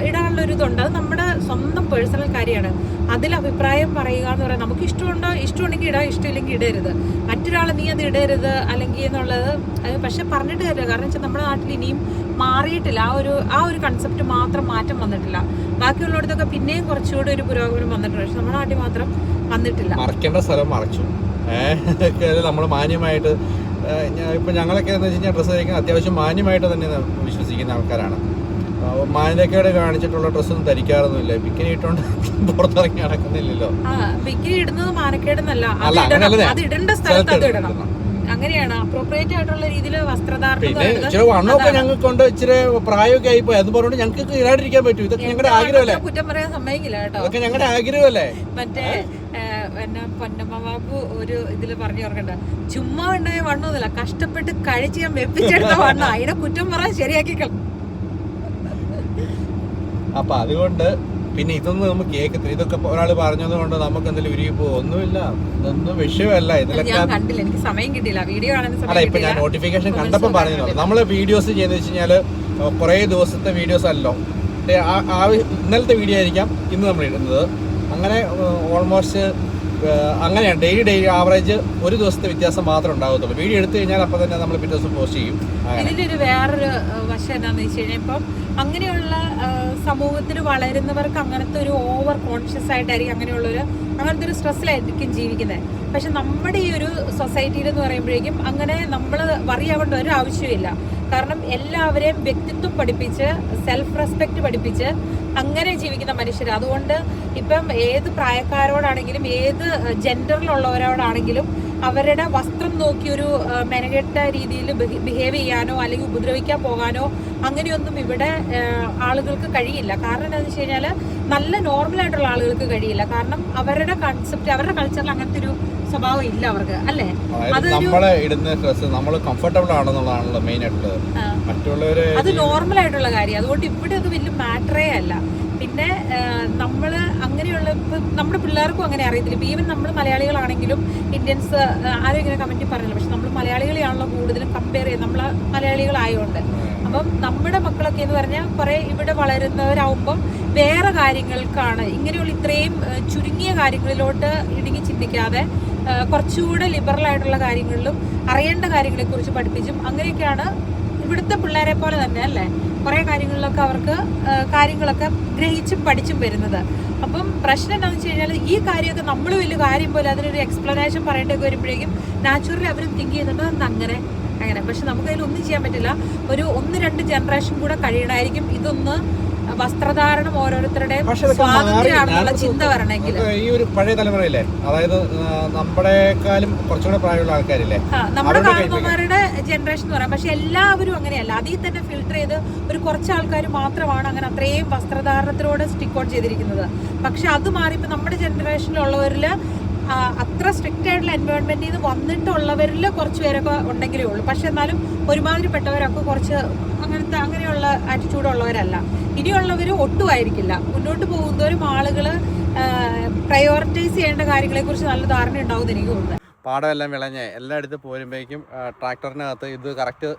ഇടാനുള്ളൊരു ഇതുണ്ട്. അത് നമ്മുടെ സ്വന്തം പേഴ്സണൽ കാര്യമാണ്. അതിൽ അഭിപ്രായം പറയുക എന്ന് പറയാൻ നമുക്ക് ഇഷ്ടമുണ്ടെങ്കിൽ ഇടാം, ഇഷ്ടമില്ലെങ്കിൽ ഇടരുത്. മറ്റൊരാൾ നീ അത് ഇടരുത് അല്ലെങ്കിൽ എന്നുള്ളത് പക്ഷെ പറഞ്ഞിട്ട് കാര്യമില്ല. കാരണം വെച്ചാൽ നമ്മുടെ നാട്ടിൽ ഇനിയും മാറിയിട്ടില്ല. ആ ഒരു കൺസെപ്റ്റ് മാത്രം മാറ്റം വന്നിട്ടില്ല. ബാക്കിയുള്ളിടത്തൊക്കെ പിന്നെയും കുറച്ചുകൂടി ഒരു പുരോഗമനം വന്നിട്ടുണ്ട്. പക്ഷെ നമ്മുടെ നാട്ടിൽ മാത്രം വന്നിട്ടില്ല. മറക്കേണ്ട സ്ഥലം മറച്ചു. നമ്മൾ മാന്യമായിട്ട് ഇപ്പം ഞങ്ങളൊക്കെ എന്ന് വെച്ച് കഴിഞ്ഞാൽ ഡ്രസ്സ് ധരിക്കുന്നത് അത്യാവശ്യം മാന്യമായിട്ട് തന്നെ വിശ്വസിക്കുന്ന ആൾക്കാരാണ്. മാന്യതക്കേട് കാണിച്ചിട്ടുള്ള ഡ്രസ്സൊന്നും ധരിക്കാറൊന്നുമില്ല. ബിക്കിനി ഇട്ടുകൊണ്ട് പുറത്തിറങ്ങി നടക്കുന്നില്ലല്ലോ. ബിക്കിനി ഇടുന്നത് മാനക്കേടെന്നല്ല, അത് ഇടേണ്ട സ്ഥലത്ത് അത് ഇടണം. അങ്ങനെയാണ് അപ്രോപ്രിയേറ്റ് ആയിട്ടുള്ള രീതിയിൽ വസ്ത്രധാരണം. പിന്നെ ഇച്ചിരി വണ്ണമൊക്കെ ഞങ്ങൾക്കൊണ്ട് ഇച്ചിരി പ്രായമൊക്കെ ആയിപ്പോയി. അത് പറഞ്ഞുകൊണ്ട് ഞങ്ങൾക്ക് ഇടാണ്ടിരിക്കാൻ പറ്റും. ഇതൊക്കെ ഞങ്ങളുടെ ആഗ്രഹമല്ലേ? കുറ്റം പറയാൻ സമ്മതിക്കില്ല കേട്ടോ. അതൊക്കെ ഞങ്ങളുടെ ആഗ്രഹമല്ലേ? മറ്റേ എന്നെ പൊന്നമ്മ ബാബു ഒരു ഇതിൽ പറഞ്ഞു ഓർക്കണ്ട, ചുമ്മാ ഉണ്ടായ വണ്ണമൊന്നുമില്ല, കഷ്ടപ്പെട്ട് കഴിച്ച് ഞാൻ വെപ്പിച്ചെടുത്ത വണ്ണ. അതിനെ കുറ്റം പറയാൻ ശരിയാക്കി. അപ്പൊ അതുകൊണ്ട് പിന്നെ ഇതൊന്നും നമുക്ക് കേൾക്കത്തില്ല. ഇതൊക്കെ ഒരാൾ പറഞ്ഞത് കൊണ്ട് നമുക്ക് എന്തെങ്കിലും ഉരുകിപ്പോ ഒന്നുമില്ല. ഇതൊന്നും വിഷയമല്ല. ഇതിലൊക്കെ കണ്ടില്ല, എനിക്ക് സമയം കിട്ടിയില്ല വീഡിയോ കാണാൻ. അല്ല, ഇപ്പൊ ഞാൻ നോട്ടിഫിക്കേഷൻ കണ്ടപ്പോൾ പറഞ്ഞത് നമ്മള് വീഡിയോസ് ചെയ്യുന്ന വെച്ച് കഴിഞ്ഞാല് കുറേ ദിവസത്തെ വീഡിയോസ് അല്ലോ. ഇന്നലത്തെ വീഡിയോ ആയിരിക്കാം ഇന്ന് നമ്മൾ ഇടുന്നത്. അങ്ങനെ ഓൾമോസ്റ്റ് അങ്ങനെയാണ് ഡെയിലി ആവറേജ് ഒരു ദിവസത്തെ വ്യത്യാസം മാത്രമേ ഉണ്ടാകത്തുള്ളൂ. വീഡിയോ എടുത്തു കഴിഞ്ഞാൽ അപ്പോൾ തന്നെ നമ്മൾ പിറ്റേ ദിവസം പോസ്റ്റ് ചെയ്യും. ഇതിലൊരു വേറൊരു വശം എന്താണെന്ന് വെച്ച് കഴിഞ്ഞാൽ ഇപ്പം അങ്ങനെയുള്ള സമൂഹത്തിൽ വളരുന്നവർക്ക് അങ്ങനത്തെ ഒരു ഓവർ കോൺഷ്യസ് ആയിട്ടായിരിക്കും അങ്ങനത്തെ ഒരു സ്ട്രെസ്സിലായിരിക്കും ജീവിക്കുന്നത്. പക്ഷെ നമ്മുടെ ഈ ഒരു സൊസൈറ്റിയിൽ എന്ന് പറയുമ്പോഴേക്കും അങ്ങനെ നമ്മൾ വറിയാവേണ്ട ഒരു ആവശ്യമില്ല. കാരണം എല്ലാവരെയും വ്യക്തിത്വം പഠിപ്പിച്ച് സെൽഫ് റെസ്പെക്റ്റ് പഠിപ്പിച്ച് അങ്ങനെ ജീവിക്കുന്ന മനുഷ്യർ. അതുകൊണ്ട് ഇപ്പം ഏത് പ്രായക്കാരോടാണെങ്കിലും ഏത് ജെൻഡറിലുള്ളവരോടാണെങ്കിലും അവരുടെ വസ്ത്രം നോക്കി ഒരു മെനകെട്ട രീതിയിൽ ബിഹേവ് ചെയ്യാനോ അല്ലെങ്കിൽ ഉപദ്രവിക്കാൻ പോകാനോ അങ്ങനെയൊന്നും ഇവിടെ ആളുകൾക്ക് കഴിയില്ല. കാരണം എന്താണെന്ന് വെച്ച് കഴിഞ്ഞാൽ നല്ല നോർമലായിട്ടുള്ള ആളുകൾക്ക് കഴിയില്ല. കാരണം അവരുടെ കൺസെപ്റ്റ് അവരുടെ കൾച്ചറിൽ അങ്ങനത്തെ ഒരു സ്വഭാവം ഇല്ല അവർക്ക്, അല്ലേ? നമ്മള് ഇടുന്ന ഡ്രസ്സ് നമ്മൾ കംഫർട്ടബിൾ ആണെന്നുള്ളതാണല്ലോ മെയിൻ ആയിട്ടുള്ളത്. മറ്റുള്ളവര് അത് നോർമൽ ആയിട്ടുള്ള കാര്യം. അതുകൊണ്ട് ഇവിടെ അത് വലിയ മാറ്ററേ അല്ല. പിന്നെ നമ്മൾ അങ്ങനെയുള്ള നമ്മുടെ പിള്ളേർക്കും അങ്ങനെ അറിയത്തില്ല. ഇപ്പം ഈവൻ നമ്മൾ മലയാളികളാണെങ്കിലും ഇന്ത്യൻസ് ആരും ഇങ്ങനെ കമൻറ്റിൽ പറഞ്ഞില്ല, പക്ഷെ നമ്മൾ മലയാളികളെയാണല്ലോ കൂടുതലും കമ്പയർ ചെയ്യുന്നത്, നമ്മൾ മലയാളികളായതുകൊണ്ട്. അപ്പം നമ്മുടെ മക്കളൊക്കെ എന്ന് പറഞ്ഞാൽ കുറേ ഇവിടെ വളരുന്നവരാകുമ്പം വേറെ കാര്യങ്ങൾക്കാണ് ഇങ്ങനെയുള്ള ഇത്രയും ചുരുങ്ങിയ കാര്യങ്ങളിലോട്ട് ഇടുങ്ങി ചിന്തിക്കാതെ കുറച്ചുകൂടെ ലിബറൽ ആയിട്ടുള്ള കാര്യങ്ങളിലും അറിയേണ്ട കാര്യങ്ങളെക്കുറിച്ച് പഠിപ്പിച്ചും അങ്ങനെയൊക്കെയാണ് ഇവിടുത്തെ പിള്ളേരെ പോലെ തന്നെ അല്ലേ കുറേ കാര്യങ്ങളിലൊക്കെ അവർക്ക് കാര്യങ്ങളൊക്കെ ഗ്രഹിച്ചും പഠിച്ചും വരുന്നത്. അപ്പം പ്രശ്നം എന്താണെന്ന് വെച്ച് കഴിഞ്ഞാൽ ഈ കാര്യമൊക്കെ നമ്മൾ വലിയ കാര്യം പോലെ അതിനൊരു എക്സ്പ്ലനേഷൻ പറയേണ്ടതൊക്കെ വരുമ്പോഴേക്കും നാച്ചുറലി അവരും തിങ്ക് ചെയ്യുന്നുണ്ട് അത് അങ്ങനെ. പക്ഷെ നമുക്കതിൽ ഒന്നും ചെയ്യാൻ പറ്റില്ല. ഒരു 1-2 ജനറേഷൻ കൂടെ കഴിയണമായിരിക്കും ഇതൊന്ന് വസ്ത്രധാരണം ഓരോരുത്തരുടെയും സ്വാതന്ത്ര്യമാണെന്നുള്ള ചിന്ത വരണമെങ്കിൽ. ഈ ഒരു പഴയ തലമുറയില്ലേ, അതായത് നമ്മുടെക്കാളും കുറച്ചുകൂടെ പ്രായമുള്ള ആൾക്കാരില്ലേ, നമ്മുടെ കാരണവന്മാരുടെ ജനറേഷൻ എന്ന് പറയാം. പക്ഷെ എല്ലാവരും അങ്ങനെയല്ല. അതിൽ തന്നെ ഫിൽട്ടർ ചെയ്ത് ഒരു കുറച്ച് ആൾക്കാർ മാത്രമാണ് അങ്ങനെ അത്രയും വസ്ത്രധാരണത്തിനോട് സ്റ്റിക്ക് ഓൺ ചെയ്തിരിക്കുന്നത്. പക്ഷെ അത് മാറി ഇപ്പം നമ്മുടെ ജനറേഷനിലുള്ളവരിൽ അത്ര സ്ട്രിക്റ്റ് ആയിട്ടുള്ള എൻവയോൺമെന്റിൽ നിന്ന് വന്നിട്ടുള്ളവരിൽ കുറച്ച് പേരൊക്കെ ഉണ്ടെങ്കിലേ ഉള്ളൂ. പക്ഷെ എന്നാലും ഒരുമാതിരിപ്പെട്ടവരൊക്കെ കുറച്ച് അങ്ങനെയുള്ള ആറ്റിറ്റ്യൂഡ് ഉള്ളവരല്ല. ഇനിയുള്ളവർ ഒട്ടുമായിരിക്കില്ല. മുന്നോട്ട് പോകുന്നവരും ആളുകൾ പ്രയോറിറ്റൈസ് ചെയ്യേണ്ട കാര്യങ്ങളെക്കുറിച്ച് നല്ല ധാരണ ഉണ്ടാവും എനിക്ക് തോന്നുന്നത്. പാടമെല്ലാം വിളഞ്ഞ് എല്ലായിടത്തും പോരുമ്പോഴേക്കും ട്രാക്ടറിനകത്ത് ഇത് കറക്റ്റ്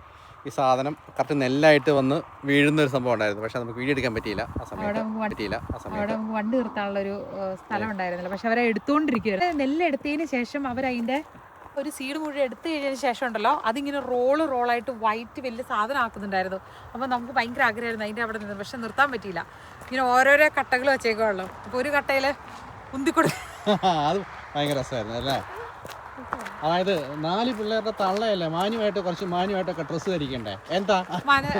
ഈ സാധനം കറക്റ്റ് നെല്ലായിട്ട് വന്ന് വീഴുന്ന ഒരു സംഭവം ഉണ്ടായിരുന്നു. പക്ഷെ നമുക്ക് വീഡിയോ എടുക്കാൻ പറ്റിയില്ല ആ സമയത്ത്. അവിടെ നമുക്ക് വണ്ടി നിർത്താനുള്ള ഒരു സ്ഥലം ഉണ്ടായിരുന്നില്ല. പക്ഷെ അവരെ എടുത്തുകൊണ്ടിരിക്കുകയായിരുന്നു. നെല്ല് എടുത്തതിന് ശേഷം അവരതിൻ്റെ ഒരു സീഡ് മുഴുവൻ എടുത്തു കഴിഞ്ഞതിന് ശേഷം ഉണ്ടല്ലോ അതിങ്ങനെ റോളായിട്ട് വൈറ്റ് വലിയ സാധനം ആക്കുന്നുണ്ടായിരുന്നു. അപ്പോൾ നമുക്ക് ഭയങ്കര ആഗ്രഹമായിരുന്നു അതിൻ്റെ അവിടെ നിന്ന്. പക്ഷെ നിർത്താൻ പറ്റിയില്ല. ഇങ്ങനെ ഓരോരോ കട്ടകൾ വെച്ചേക്കുള്ളൂ. അപ്പോൾ ഒരു കട്ടയിൽ ഉന്തിക്കൊടു അത് ഭയങ്കര രസമായിരുന്നു അല്ലേ. അതായത് 4 പിള്ളേരുടെ തള്ളയല്ലേ മാന്യമായിട്ടൊക്കെ ഡ്രസ്സ് ധരിക്കണ്ടേ. എന്താ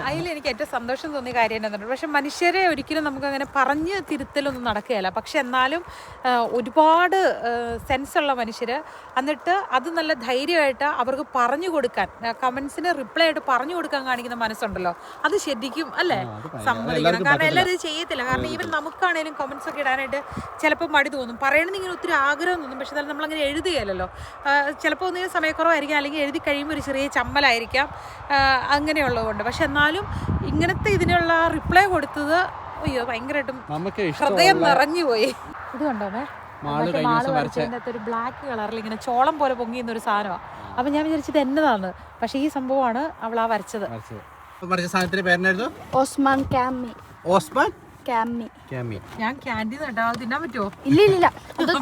അതിൽ എനിക്ക് ഏറ്റവും സന്തോഷം തോന്നിയ കാര്യം എന്താണെന്ന്. പക്ഷെ മനുഷ്യരെ ഒരിക്കലും നമുക്ക് അങ്ങനെ പറഞ്ഞ് തിരുത്തലൊന്നും നടക്കുകയില്ല. പക്ഷെ എന്നാലും ഒരുപാട് സെൻസുള്ള മനുഷ്യർ എന്നിട്ട് അത് നല്ല ധൈര്യമായിട്ട് അവർക്ക് പറഞ്ഞു കൊടുക്കാൻ കമൻസിന് റിപ്ലൈ ആയിട്ട് പറഞ്ഞു കൊടുക്കാൻ കാണിക്കുന്ന മനസ്സുണ്ടല്ലോ, അത് ശരിക്കും അല്ലേ സമ്മതിക്കണം. കാരണം എല്ലാവരും ഇത് ചെയ്യത്തില്ല. കാരണം ഈവൻ നമുക്കാണേലും കമൻസ് ഒക്കെ ഇടാനായിട്ട് ചിലപ്പോൾ മടി തോന്നും. പറയണമെന്ന് ഇങ്ങനെ ഒത്തിരി ആഗ്രഹം തോന്നും. പക്ഷെ എന്നാലും നമ്മളങ്ങനെ എഴുതുകയല്ലോ. ചിലപ്പോൾ ഒന്നും സമയക്കുറവായിരിക്കാം, അല്ലെങ്കിൽ എഴുതി കഴിയുമ്പോൾ ഒരു ചെറിയ ചമ്മലായിരിക്കാം, അങ്ങനെയുള്ളതുകൊണ്ട്. പക്ഷെ എന്നാലും ഇങ്ങനത്തെ ഇതിനുള്ള റിപ്ലൈ കൊടുത്തത് അയ്യോ ഭയങ്കരമായിട്ടും ഹൃദയം നിറഞ്ഞു പോയി. ഇത് കണ്ടോമേ ഒരു ബ്ലാക്ക് കളറിൽ ഇങ്ങനെ ചോളം പോലെ പൊങ്ങിയുന്ന ഒരു സാധനമാണ്. അപ്പൊ ഞാൻ വിചാരിച്ചത് എന്നതാണ്. പക്ഷെ ഈ സംഭവമാണ് അവൾ ആ വരച്ചത്. ഞാൻ ക്യാൻഡി നട്ടാ തിന്നാൻ പറ്റുമോ? ഇല്ല ഇത്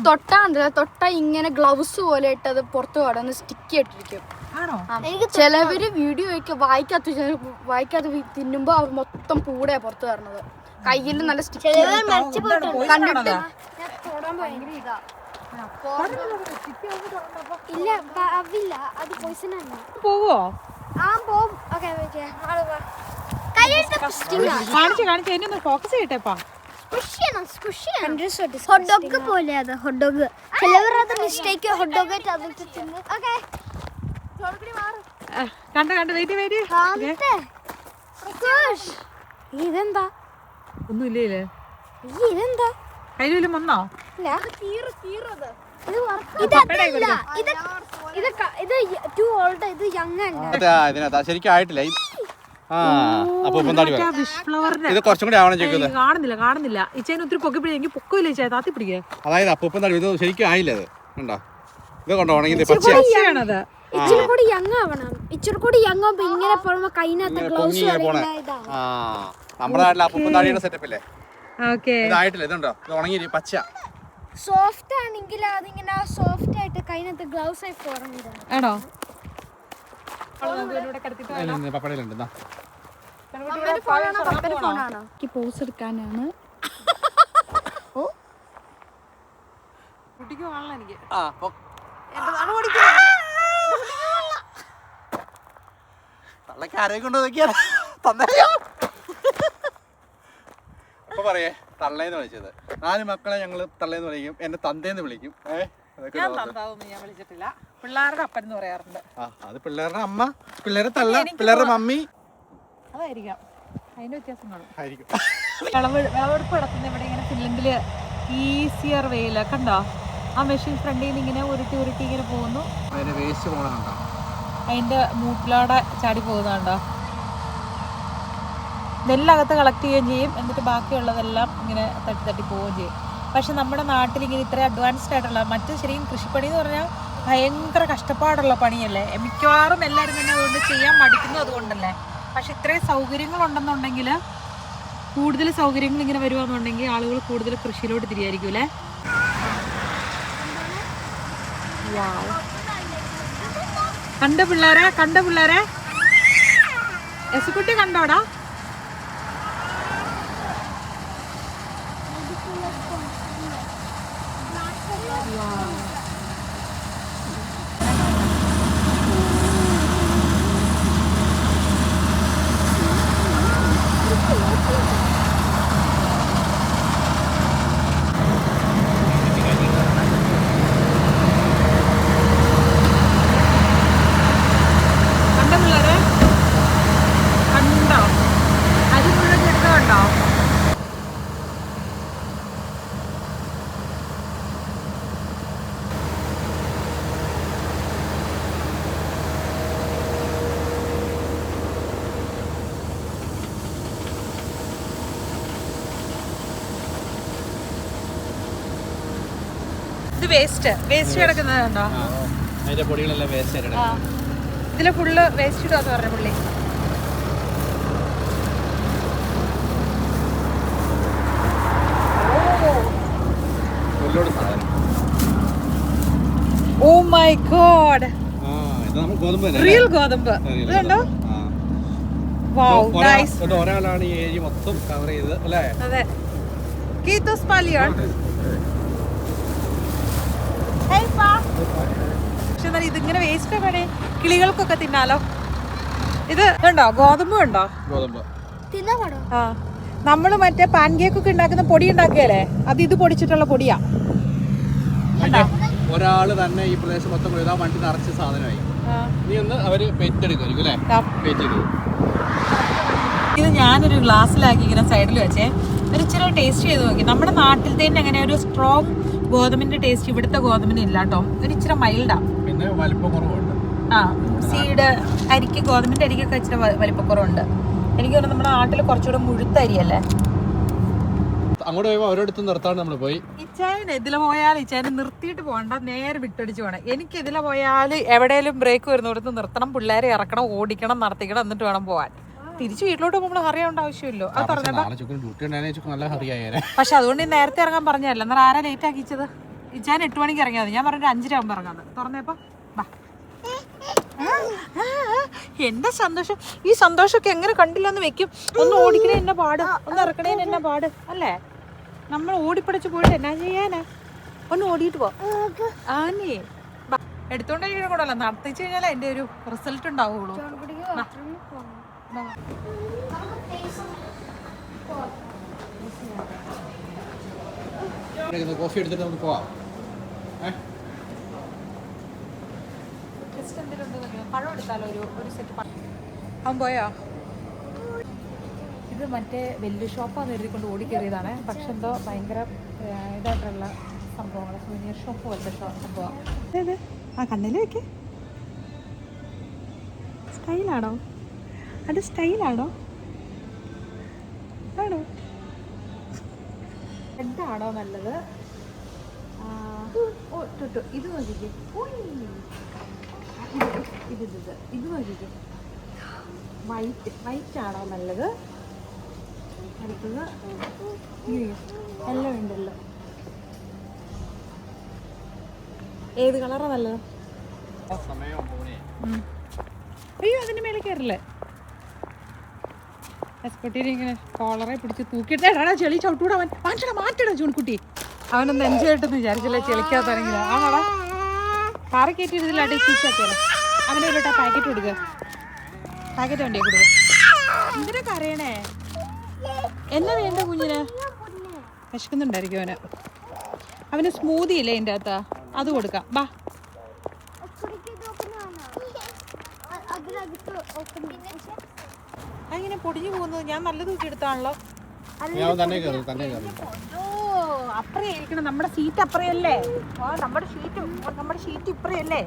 തൊട്ടാ ഇങ്ങനെ ഗ്ലൗസ് പോലെ ഇട്ടത് പുറത്ത് കടന്ന് സ്റ്റിക്ക് ഇട്ടിരിക്കും. ആണോ? ചിലവര് വീഡിയോ വായിക്കാത്ത തിന്നുമ്പോ അവർ മൊത്തം പൂടെ പുറത്ത് വരണത്. കയ്യിൽ നല്ല സ്റ്റിക്ക് കണ്ടിട്ട് പോവോ? കാണിച്ചു എന്നെ ഒന്ന് ഫോക്കസ് ചെയ്യട്ടെപ്പാ. ഹോട്ട്ഡോഗ് പോലെ അത് ഹോട്ട്ഡോഗ്. ചിലവർ അത് മിസ്റ്റേക്ക് ഹോട്ട്ഡോഗ് ആയിട്ട് അതിട്ട് തിന്നു. കണ്ട വെയിറ്റ് ഇതെന്താ ഒന്നുമില്ലേ? ഇതെന്താ കയ്യിലും വന്നോ? ശരിക്കും ആയിട്ടില്ല. ഇത് കുറച്ചും കൂടി ആവണം ചോദിക്കുന്നത്. കാണുന്നില്ല ഇച്ചേനെ ഒത്തിരി പൊക്കിപ്പിടി. എനിക്ക് പൊക്കില്ല ചേട്ടാ, താത്തി പിടിക്കുക. അതായത് അപ്പൂപ്പൻ താടി ഇത് ശരിക്കും ആയില്ല. ഇത് കണ്ടോ, ഇത് കൊണ്ടോ ഉണങ്ങി പച്ചയാണത്. ഇച്ചിരി കൂടി യങ് ആവണം. ഇച്ചിരി കൂടി യങ് ആവുമ്പോ ഇങ്ങനെ പോകുമ്പോ കൈനകത്ത് ഗ്ലൗസ് നമ്മുടെ നാട്ടിലെ അപ്പൂപ്പൻ താടിയുടെ സെറ്റപ്പ് അല്ലേ. ഇതായിട്ടില്ല. ഇതുണ്ടോ, ഇത് ഉണങ്ങി പച്ച സോഫ്റ്റ് ആണെങ്കിൽ അതിങ്ങനെ സോഫ്റ്റ് ആയിട്ട് കൈനകത്ത് ഗ്ലൗസ് ആയി പോറങ്ങിടാം. ആണോ? പപ്പടയിലുണ്ട്. പോസ് എടുക്കാനാണ്. അപ്പൊ പറയേ തള്ളേന്ന് വിളിച്ചത്. 4 മക്കളെ ഞങ്ങള് തള്ളേന്ന് വിളിക്കും, എന്നെ തന്തേന്ന് വിളിക്കും. ഞാൻ വിളിച്ചിട്ടില്ല, പിള്ളേരുടെ അപ്പൻ എന്ന് പറയാറുണ്ട്. അത് പിള്ളേരുടെ അമ്മ, പിള്ളേരുടെ തള്ള, പിള്ളേരുടെ മമ്മി. അതായിരിക്കാം, അതിന്റെ വ്യത്യാസം കാണും. വിളവെടുപ്പ് നടത്തുന്ന ഇവിടെ ഇങ്ങനെ ഫിൻലൻഡില് ഈസിയർ വേയില് കണ്ടോ, ആ മെഷീൻ ഫ്രണ്ടിൽ നിന്ന് ഇങ്ങനെ ഉരുട്ടി ഉരുട്ടി ഇങ്ങനെ പോകുന്നു. അതിന്റെ വേസ്റ്റ് പോകണുണ്ടോ, അതിൻ്റെ മൂട്ടിലൂടെ ചാടി പോകുന്നുണ്ടോ. നെല്ലകത്ത് കളക്ട് ചെയ്യുകയും ചെയ്യും, എന്നിട്ട് ബാക്കിയുള്ളതെല്ലാം ഇങ്ങനെ തട്ടി തട്ടി പോവുകയും ചെയ്യും. പക്ഷെ നമ്മുടെ നാട്ടിൽ ഇങ്ങനെ ഇത്ര അഡ്വാൻസ്ഡ് ആയിട്ടുള്ള മറ്റ് ശരിക്കും കൃഷിപ്പണി എന്ന് പറഞ്ഞാൽ ഭയങ്കര കഷ്ടപ്പാടുള്ള പണിയല്ലേ. മിക്കവാറും എല്ലാവരും തന്നെ അതുകൊണ്ട് ചെയ്യാൻ മടിക്കുന്നു അതുകൊണ്ടല്ലേ. പക്ഷെ ഇത്രയും സൗകര്യങ്ങളുണ്ടെന്നുണ്ടെങ്കിൽ, കൂടുതൽ സൗകര്യങ്ങൾ ഇങ്ങനെ വരുവാന്നുണ്ടെങ്കിൽ ആളുകൾ കൂടുതൽ കൃഷിയിലോട്ട് തിരിയായിരിക്കും അല്ലേ. കണ്ട പിള്ളേരെ എസുകുട്ടി കണ്ടോടാ. ഇത് വേസ്റ്റ് കിടക്കുന്നത് കണ്ടോ. അതിന്റെ പൊടികളെല്ലാം വേസ്റ്റ് ആയിട്ട് ഇതില് ഫുള്ള് വേസ്റ്റ് ഇടാന്ന് പറഞ്ഞ പുള്ളി. ഓ മൈ ഗോഡ്, റിയൽ ഗോതമ്പ്. ഇത് കണ്ടോ. ഒരാളാണ് ഈ ഏരിയ മൊത്തം കവർ ചെയ്തത് അല്ലേ. അതെ. കീത്തോസ് പാലിയോൺ. പക്ഷെ എന്നാൽ ഇതിങ്ങനെ വേസ്റ്റ് വേണേ കിളികൾക്കൊക്കെ തിന്നാലോ. ഇത് ഉണ്ടോ, ഗോതമ്പ് ഉണ്ടോ. ആ, നമ്മള് മറ്റേ പാൻ കേക്ക് ഒക്കെ ഉണ്ടാക്കുന്ന പൊടി ഉണ്ടാക്കിയല്ലേ, അത് ഇത് പൊടിച്ചിട്ടുള്ള പൊടിയാ. ഒരാള് തന്നെ ഈ പ്രദേശം മൊത്തം വണ്ടി നിറച്ച സാധനമായി. നീ ഒന്ന് അവര് പെറ്റെടുക്കും അല്ലേ. ഇത് ഞാനൊരു ഗ്ലാസ്സിലാക്കി ഇങ്ങനെ സൈഡിൽ വെച്ചേ, ഒരു ഇച്ചിരി ടേസ്റ്റ് ചെയ്ത് നോക്കി. നമ്മുടെ നാട്ടിൽ തന്നെ അങ്ങനെ ഒരു സ്ട്രോങ് ഗോതമ്പിന്റെ ടേസ്റ്റ് ഇവിടുത്തെ ഗോതമ്പിന് ഇല്ല കേട്ടോ. ഒരു ഇച്ചിരി മൈൽഡാ. പിന്നെ വലിപ്പം കുറവുണ്ട്. ആ, സീഡ് അരിക്ക്, ഗോതമ്പിന്റെ അരിക്കൊക്കെ ഇച്ചിരി വലിപ്പക്കുറവുണ്ട്. എനിക്ക് തോന്നുന്നു നമ്മുടെ നാട്ടിൽ കുറച്ചുകൂടെ മുഴുത്ത അരിയല്ലേ. അങ്ങോട്ട് പോയപ്പോ അവരോടത്ത് നിർത്താണ്ട് നമ്മൾ പോയി. ഇച്ചായന് ഇതിലെ പോയാൽ ഇച്ചായന് നിർത്തിയിട്ട് പോകണ്ട, നേരെ വിട്ടടിച്ച് പോകണം. എനിക്ക് ഇതിലെ പോയാൽ എവിടെയെങ്കിലും ബ്രേക്ക് വരുന്നിടത്ത് നിർത്തണം, പിള്ളേരെ ഇറക്കണം, ഓടിക്കണം, നടത്തിക്കണം, എന്നിട്ട് വേണം പോവാൻ. തിരിച്ച് വീട്ടിലോട്ട് പോകുമ്പോൾ അറിയേണ്ട ആവശ്യമില്ലോ. അത് പറഞ്ഞപ്പോ പക്ഷെ അതുകൊണ്ട് നേരത്തെ ഇറങ്ങാൻ പറഞ്ഞല്ല. എന്നാൽ ആരാ ലേറ്റ് ആക്കിച്ചത്? ഇച്ചാൻ 8 മണിക്ക് ഇറങ്ങിയാൽ മതി. ഞാൻ പറഞ്ഞ 5 ആകുമ്പോൾ ഇറങ്ങാന്ന്. തുറന്നപ്പോ എന്റെ സന്തോഷം, ഈ സന്തോഷമൊക്കെ എങ്ങനെ കണ്ടില്ലെന്ന് വെക്കും. ഒന്ന് ഓടിക്കണേ എന്നെ പാട്, ഒന്ന് ഇറക്കണേ എന്നെ പാട് അല്ലേ. നമ്മൾ ഓടിപ്പടിച്ച് പോയിട്ട് എന്നാ ചെയ്യാനാ. ഒന്ന് ഓടിയിട്ട് പോ ആനേ. എടുത്തോണ്ടേ കൂടല്ല, നടത്തിച്ചു കഴിഞ്ഞാൽ അതിന്റെ ഒരു റിസൾട്ട് ഉണ്ടാവുള്ളൂ. കോഫി എടുത്തിട്ട് നമുക്ക് പോവാം. പഴം എടുത്താലോ, ഒരു സെറ്റ് പഴം. അവൻ പോയോ? ഇത് മറ്റേ വലിയ ഷോപ്പാന്ന് എഴുതിക്കൊണ്ട് ഓടിക്കേറിയതാണ്. പക്ഷെ എന്തോ ഭയങ്കര ഇതായിട്ടുള്ള സംഭവങ്ങൾ, സുവനീർ ഷോപ്പ് പോലത്തെ സംഭവം. അതെ, ആ കണ്ണിൽ വെക്കേ. സ്റ്റൈലാണോ അത്? സ്റ്റൈലാണോ ആണോ? എന്താണോ നല്ലത്? ഓ തൊട്ടോ, ഇത് നോക്കിക്കേ. ഇത് നോക്കിക്കേ. വൈറ്റ് ആണോ നല്ലത്? അടുത്തത് എല്ലാം ഉണ്ടല്ലോ. ഏത് കളറാ നല്ലത്? അയ്യോ, അതിന്റെ മേലെ കയറില്ലേ. എസ്പെട്ടിനെ ഇങ്ങനെ കോളറെ പിടിച്ച് തൂക്കിയിട്ടാ ചെളി ചവിട്ടൂടാ. അവൻ മാറ്റടാ ചൂൺകുട്ടി. അവനൊന്ന് എൻജോയ് ആയിട്ടെന്ന് വിചാരിച്ചില്ല, ചെളിക്കാത്തറങ്ങില്ല. ആണോടാ, കാറി കയറ്റിയിട്ടില്ല, ടീച്ചാക്കിയാലോ. അവനെ ഒരു പാക്കറ്റ് കൊടുക്കുക, പാക്കറ്റ് വണ്ടിയെ കൊടുക്കുക. എന്തിനാ കരയണേ? എന്നാ വേണ്ട കുഞ്ഞിന്? വിശക്കുന്നുണ്ടായിരിക്കും അവന്. അവന് സ്മൂതി ഇല്ലേ അതിൻ്റെ അകത്ത്, അത് കൊടുക്കാം. ബാ, അങ്ങനെ പൊടിഞ്ഞു പോകുന്നത്. ഞാൻ നല്ല തൂക്കി എടുത്താണല്ലോ. ഓ, അപ്പറയായിരിക്കണം, നമ്മുടെ സീറ്റ് അപ്പറയല്ലേ? നമ്മുടെ ഷീറ്റ് ഇപ്പറയല്ലേ?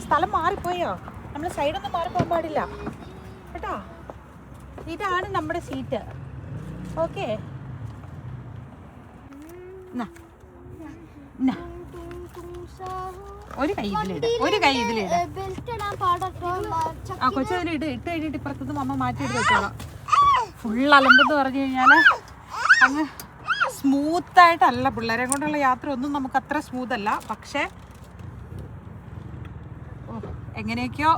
സ്ഥലം മാറിപ്പോയോ? നമ്മൾ സൈഡൊന്നും മാറിപ്പോകാൻ പാടില്ല കേട്ടോ. ഇതാണ് നമ്മുടെ സീറ്റ്. ഓക്കെ, ഒരു കൈ ഇതിലിട്, ഒരു കൈ ഇതിലിട്. ആ കൊച്ചതിന് ഇട്ട് കഴിഞ്ഞിട്ട് ഇപ്പുറത്തുനിന്ന് അമ്മ മാറ്റിയിട്ട് വെച്ചോളാം. ഫുൾ അലമ്പെന്ന് പറഞ്ഞു കഴിഞ്ഞാൽ അങ്ങ് സ്മൂത്തായിട്ടല്ല. പിള്ളേരെ കൊണ്ടുള്ള യാത്ര ഒന്നും നമുക്ക് അത്ര സ്മൂത്തല്ല. പക്ഷേ എങ്ങനെയൊക്കെയോ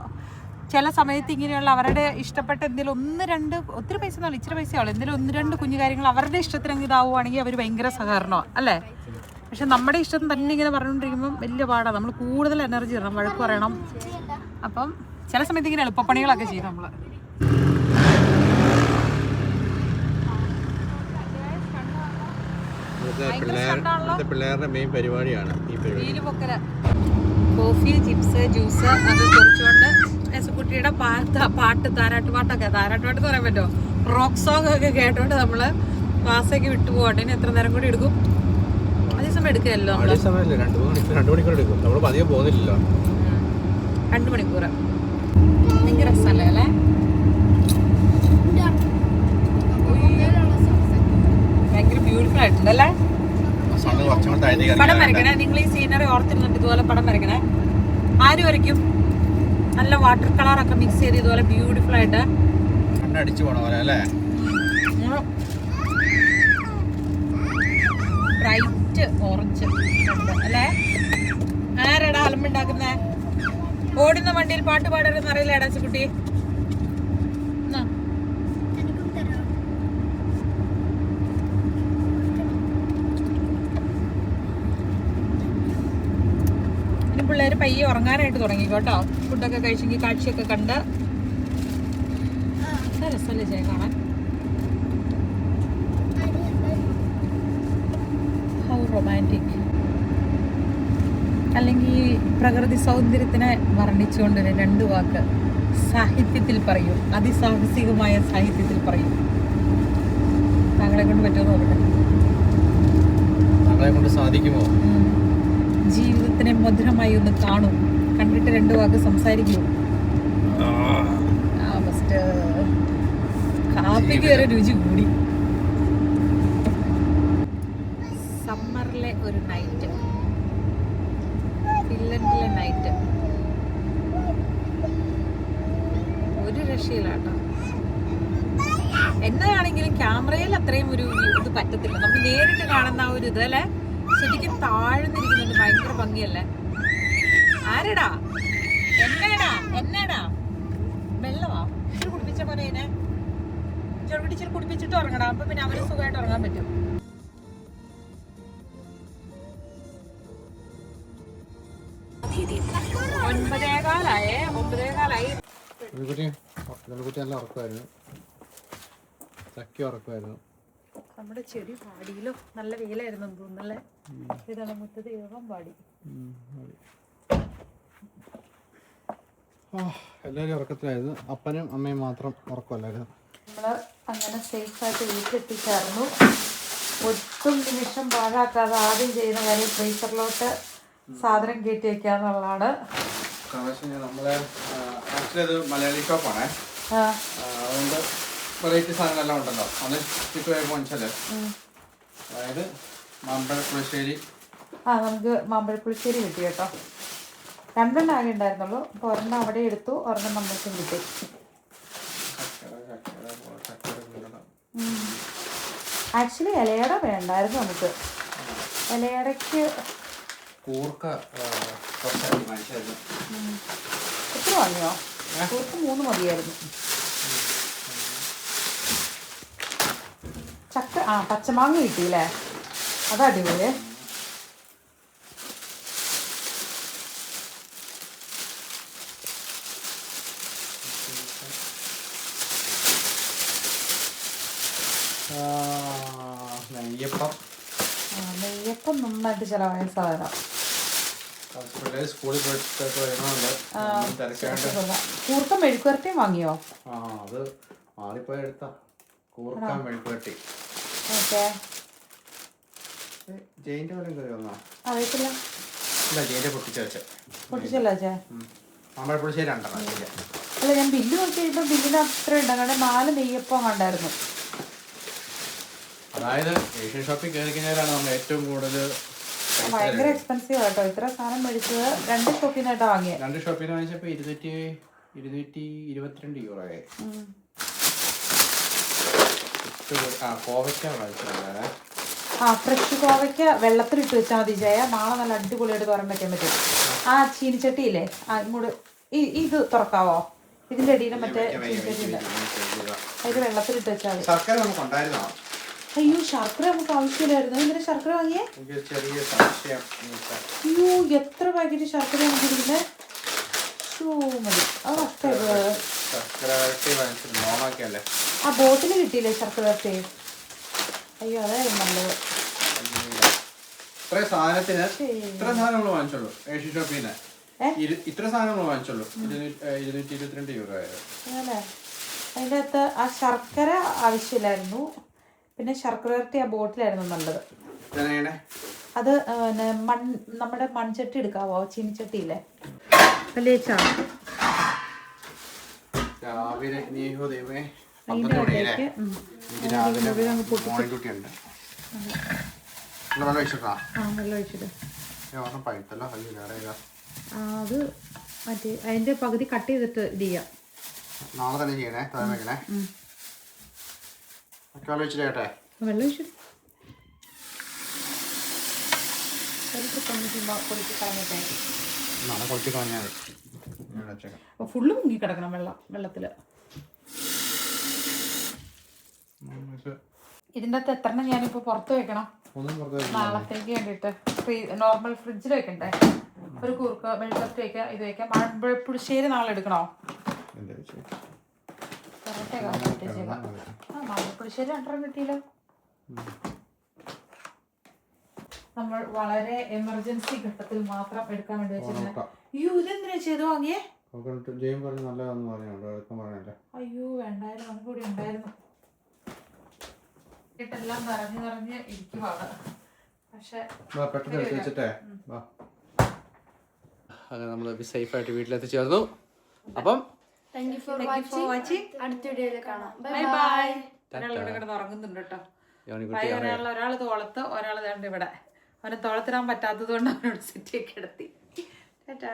ചില സമയത്ത് ഇങ്ങനെയുള്ള അവരുടെ ഇഷ്ടപ്പെട്ട എന്തെങ്കിലും 1-2 ഒത്തിരി പൈസ ഒന്നുമല്ല, ഇച്ചിരി പൈസയുള്ളൂ, എന്തെങ്കിലും 1-2 കുഞ്ഞു കാര്യങ്ങൾ അവരുടെ ഇഷ്ടത്തിന് ഇതാവുകയാണെങ്കിൽ അവർ ഭയങ്കര സഹകരണമാണ് അല്ലേ? പക്ഷെ നമ്മുടെ ഇഷ്ടം തന്നെ ഇങ്ങനെ പറഞ്ഞുകൊണ്ടിരിക്കുമ്പം വലിയ പാടാണ്. നമ്മൾ കൂടുതൽ എനർജി ഇടണം, വഴക്ക് പറയണം. അപ്പം ചില സമയത്ത് ഇങ്ങനെ എളുപ്പപ്പണികളൊക്കെ ചെയ്യും നമ്മൾ. പിള്ളേരുടെ മെയിൻ പരിപാടിയാണ് ഈ പരിപാടി. കോഫി, ചിപ്സ്, ജ്യൂസ് അത് കുറിച്ചുകൊണ്ട് കുട്ടിയുടെ പാട്ട് താരാട്ടുപാട്ടൊക്കെ, താരാട്ടുപാട്ട് എന്ന് പറയാൻ പറ്റുമോ, റോക്ക് സോങ് ഒക്കെ കേട്ടോണ്ട് നമ്മള് ക്ലാസ്സൊക്കെ വിട്ടുപോകട്ടെ. ഇനി എത്ര നേരം കൂടി എടുക്കും? അതേസമയം എടുക്കുകയല്ലോ, 2 മണിക്കൂർ എടുക്കും. നമ്മൾ അധികം പോകുന്നില്ലല്ലോ. 2 മണിക്കൂർ. ഭയങ്കര രസമല്ലേ അല്ലേ? ഭയങ്കര ബ്യൂട്ടിഫുൾ ആയിട്ടുണ്ട് അല്ലേ? പടം വരയ്ക്കണേ നിങ്ങൾ, ഈ സീനറി ഓർത്തിരുന്നുണ്ട് ഇതുപോലെ പടം വരയ്ക്കണേ. ആര് വരയ്ക്കും? നല്ല വാട്ടർ കളറൊക്കെ മിക്സ് ചെയ്ത് ഇതുപോലെ ബ്യൂട്ടിഫുൾ ആയിട്ട് അടിച്ചു പോണ പോലെ അല്ലേ? ബ്രൈറ്റ് ഓറഞ്ച് അല്ലേ? ആരാടാ അലമ്പുണ്ടാക്കുന്നേ? ഓടുന്ന വണ്ടിയിൽ പാട്ട് പാടരുതെന്ന് അറിയില്ല അടച്ചുകുട്ടി. ഇനി പിള്ളേര് പയ്യെ ഉറങ്ങാനായിട്ട് തുടങ്ങി കേട്ടോ. ഫുഡൊക്കെ കഴിച്ചെങ്കിൽ കാഴ്ചയൊക്കെ കണ്ട് രസമല്ലേ ചെയ്യാൻ കാണാൻ. How romantic. അല്ലെങ്കിൽ പ്രകൃതി സൗന്ദര്യത്തിനെ വർണ്ണിച്ചുകൊണ്ട് 2 വാക്ക് സാഹിത്യത്തിൽ പറയൂ, അതിസാഹസികമായ സാഹിത്യത്തിൽ പറയൂ. താങ്കളെ കൊണ്ട് പറ്റുമോ നോക്കട്ടെ. താങ്കളെ കൊണ്ട് സാധിക്കുമോ? ജീവിതത്തിനെ മധുരമായി ഒന്ന് കാണൂ, കണ്ടിട്ട് 2 വാക്ക് സംസാരിക്കൂ. ഫസ്റ്റ് കാപ്പിക്ക് വരെ രുചി കൂടി. സമ്മറിലെ ഒരു നൈറ്റ്, ഫിൻലൻഡിലെ നൈറ്റ് ഒരു രക്ഷയിലാട്ടോ. എന്നതാണെങ്കിലും ക്യാമറയിൽ അത്രയും ഒരു ഇത് പറ്റത്തില്ല. നമ്മൾ നേരിട്ട് കാണുന്ന ആ ഒരു ഇത് അല്ലേ, ശരിക്കും താഴ്ന്നിരിക്കുന്നുണ്ട്. ഭയങ്കര ഭംഗിയല്ലേ? ആരടാ? എന്നാടാ വെള്ളവാ? ഇച്ചിരി കുടിപ്പിച്ച പോലെ ഇതിനെ ചെറുപിടിച്ചിരി കുടിപ്പിച്ചിട്ട് ഉറങ്ങണം. അപ്പൊ പിന്നെ അവര് സുഖമായിട്ട് ഉറങ്ങാൻ പറ്റും. ഒൻപതേകാലായി. നല്ല ഉറക്കമായിരുന്നു, ചക്കി ഉറക്കമായിരുന്നു. നമ്മുടെ ചെടി പാടിയിലോ, നല്ല വെയിലായിരുന്നു തോന്നുന്നല്ലേ? ഇതാണ് മുറ്റത്ത് യോഗം പാടി. എല്ലാവരും ഉറക്കത്തിലായിരുന്നു, അപ്പനും അമ്മയും മാത്രം ഉറക്കമല്ലായിരുന്നു. നമ്മൾ അങ്ങനെ സേഫായിട്ട് വീട്ടിലെത്തിച്ചായിരുന്നു. ഒട്ടും നിമിഷം പാഴാക്കാതെ ആദ്യം ചെയ്യുന്ന കാര്യം ഫ്രീസറിലോട്ട് സാധനം കയറ്റി വെക്കാന്നുള്ളതാണ്. നമ്മള് ആക്ച്വലി അത് മലയാളി ഷോപ്പാണേ, അതുകൊണ്ട് വെറൈറ്റി സാധനങ്ങളെല്ലാം ഉണ്ടല്ലോ. അന്ന് ചുറ്റുപോയപ്പോൾ മനസ്സിലെ, അതായത് മാമ്പഴപ്പുളിശ്ശേരി. നമുക്ക് മാമ്പഴപ്പുളിശ്ശേരി കിട്ടി കേട്ടോ. 2 ആകെ ഉണ്ടായിരുന്നുള്ളൂ. അപ്പോൾ ഒരെണ്ണം അവിടെ എടുത്തു, ഒരെണ്ണം നമ്മൾക്കും കിട്ടി. ആക്ച്വലി ഇലയട വേണ്ടായിരുന്നു നമുക്ക്. ഇലയടയ്ക്ക് കൂർക്ക എത്ര വാങ്ങിയോ? കൂർക്ക 3 മതിയായിരുന്നു. ചക്ക പച്ചമാങ്ങ കിട്ടിയില്ലേ? അതാ അടിപൊളി. നെയ്യപ്പം നന്നായിട്ട് ചിലവായ സാധനം. കൂർക്ക മെഴുക്കുവരട്ടിയും വാങ്ങിയോ? അത് മാറിപ്പോയി എടുത്ത കൂർക്ക മെഴുക്കുവരട്ടി. ഓക്കെ, ജയിന്റെ പോലെ കയറി വന്നോ? അറിയത്തില്ല. ഇല്ല, ജയിന്റെ പൊട്ടിച്ച വെച്ച പൊട്ടിച്ചല്ലോ ചേ. മാമ്പഴപ്പുളിശ്ശേരി രണ്ടെണ്ണം. അല്ല, ഞാൻ ബില്ല് നോക്കി കഴിയുമ്പോൾ ബില്ലിന് അത്ര ഉണ്ടാകാണ്ട് 4 നെയ്യപ്പം കണ്ടായിരുന്നു. അതായത് ഏഷ്യൻ ഷോപ്പിൽ കയറി കഴിഞ്ഞാലാണ് നമ്മൾ ഏറ്റവും കൂടുതൽ ഭയങ്കര എക്സ്പെൻസീവ് ആട്ടോ. ഇത്ര സാധനം മേടിച്ചത് 2 ഷോപ്പിൽ നിന്നായിട്ടാ വാങ്ങിയത്. 2 ഷോപ്പിൽ നിന്ന് വാങ്ങിച്ചപ്പോൾ 222 euro ആയി. കോവയ്ക്ക വാങ്ങിച്ചിട്ടുണ്ടായിരുന്നേ. ഫ്രഷ് കോവയ്ക്ക് വെള്ളത്തിലിട്ട് വെച്ചാൽ മതി ജയ. നാളെ നല്ല അടിപൊളിയായിട്ട് തുറന്ന് വെക്കാൻ പറ്റും. ചീനിച്ചട്ടിയില്ലേ, ഇങ്ങോട്ട് ഇത് തുറക്കാവോ? ഇതിന്റെ അടിയിൽ മറ്റേ ചീനിച്ചട്ടി ഉണ്ട്, അതിൽ വെള്ളത്തിലിട്ട് വെച്ചാൽ മതി. ശർക്കര നമുക്ക് ഉണ്ടായിരുന്നോ? അയ്യോ, ശർക്കര നമുക്ക് ആവശ്യമില്ലായിരുന്നു. എന്തിനാ ശർക്കര വാങ്ങിയേ? ചെറിയ സംശയം. അയ്യോ, എത്ര പാക്കറ്റ് ശർക്കര നമുക്ക് ഇരിക്കുന്നത്? മതി. അത് നഷ്ടമായി. ആ ബോട്ടിൽ കിട്ടിയില്ലേ ശർക്കര വരട്ടി? അയ്യോ, അതായിരുന്നു നല്ലത്. ഇത്ര സാധനത്തിന് ഇത്ര സാധനം നമ്മൾ വാങ്ങിച്ചുള്ളൂ ഏഷ്യൻ ഷോപ്പിൽ നിന്ന്. ഇത്ര സാധനം നമ്മൾ വാങ്ങിച്ചുള്ളൂ. 222 euro ആയത്. അല്ലേ? അതിൻ്റെ അകത്ത് ആ ശർക്കര ആവശ്യമില്ലായിരുന്നു. പിന്നെ ശർക്കര വരട്ടി ആ ബോട്ടിലായിരുന്നു നല്ലത്. അത് നമ്മുടെ മൺചട്ടി എടുക്കാവോ? ചീനിച്ചട്ടിയില്ലേ? അല്ലേ ചാ? രാവിലെ വെള്ളം ഒഴിച്ചിട്ട് അത് മറ്റേ അതിന്റെ പകുതി കട്ട് ചെയ്തിട്ട് ഇത് ചെയ്യാം. നാളെ തന്നെ ചെയ്യണേ. വെക്കണേ. വെള്ളം ഒഴിച്ചിട്ടേ. വെള്ളം ഒഴിച്ചിട്ട് നാളെ കുറച്ച് കളഞ്ഞാൽ ഫുള്ള് മുങ്ങി കിടക്കണം വെള്ളത്തില്. ഇതിൻ്റെ അകത്ത് എത്രണ്ണം ഞാനിപ്പോ പുറത്ത് വെക്കണം നാളത്തേക്ക് വേണ്ടിട്ട്? നോർമൽ ഫ്രിഡ്ജിൽ വെക്കണ്ടേ? ഒരു കൂർക്ക മെഴുകത്ത് വെക്കാം, ഇത് വെക്കാം. മാമ്പഴപ്പുളിശ്ശേരി നാളെ എടുക്കണോ? മാമ്പഴപ്പുളിശ്ശേരി 2 കിട്ടിയില്ലോ. നമ്മൾ വളരെ എമർജൻസി ഘട്ടത്തിൽ മാത്രം എടുക്കാൻ വേണ്ടി വെച്ചിരുന്നത്. അയ്യോ, ഇതെന്തിനാ ചെയ്തു വാങ്ങിയേ? അയ്യോ, വേണ്ടായിരുന്നു. നമുക്ക് കൂടി ഉണ്ടായിരുന്നു. എല്ലാം നിറഞ്ഞ് ഇരിക്കുവാണ്. പക്ഷെ അങ്ങനെ നമ്മൾ സേഫായിട്ട് വീട്ടിലെത്തിച്ചേർന്നു. അപ്പം താങ്ക് യു ഫോർ വാച്ചിങ്. അടുത്ത വീഡിയോയിൽ കാണാം. Bye bye. ഒരാളിവിടെ കിടന്ന് ഉറങ്ങുന്നുണ്ട് കേട്ടോ. ഒരാൾ തോളത്ത്, ഒരാൾ ഇവിടെ. അവനെ തോളത്തിടാൻ പറ്റാത്തത് കൊണ്ട് അവനോട് സിറ്റിയൊക്കെ എടുത്തി. ടാറ്റാ.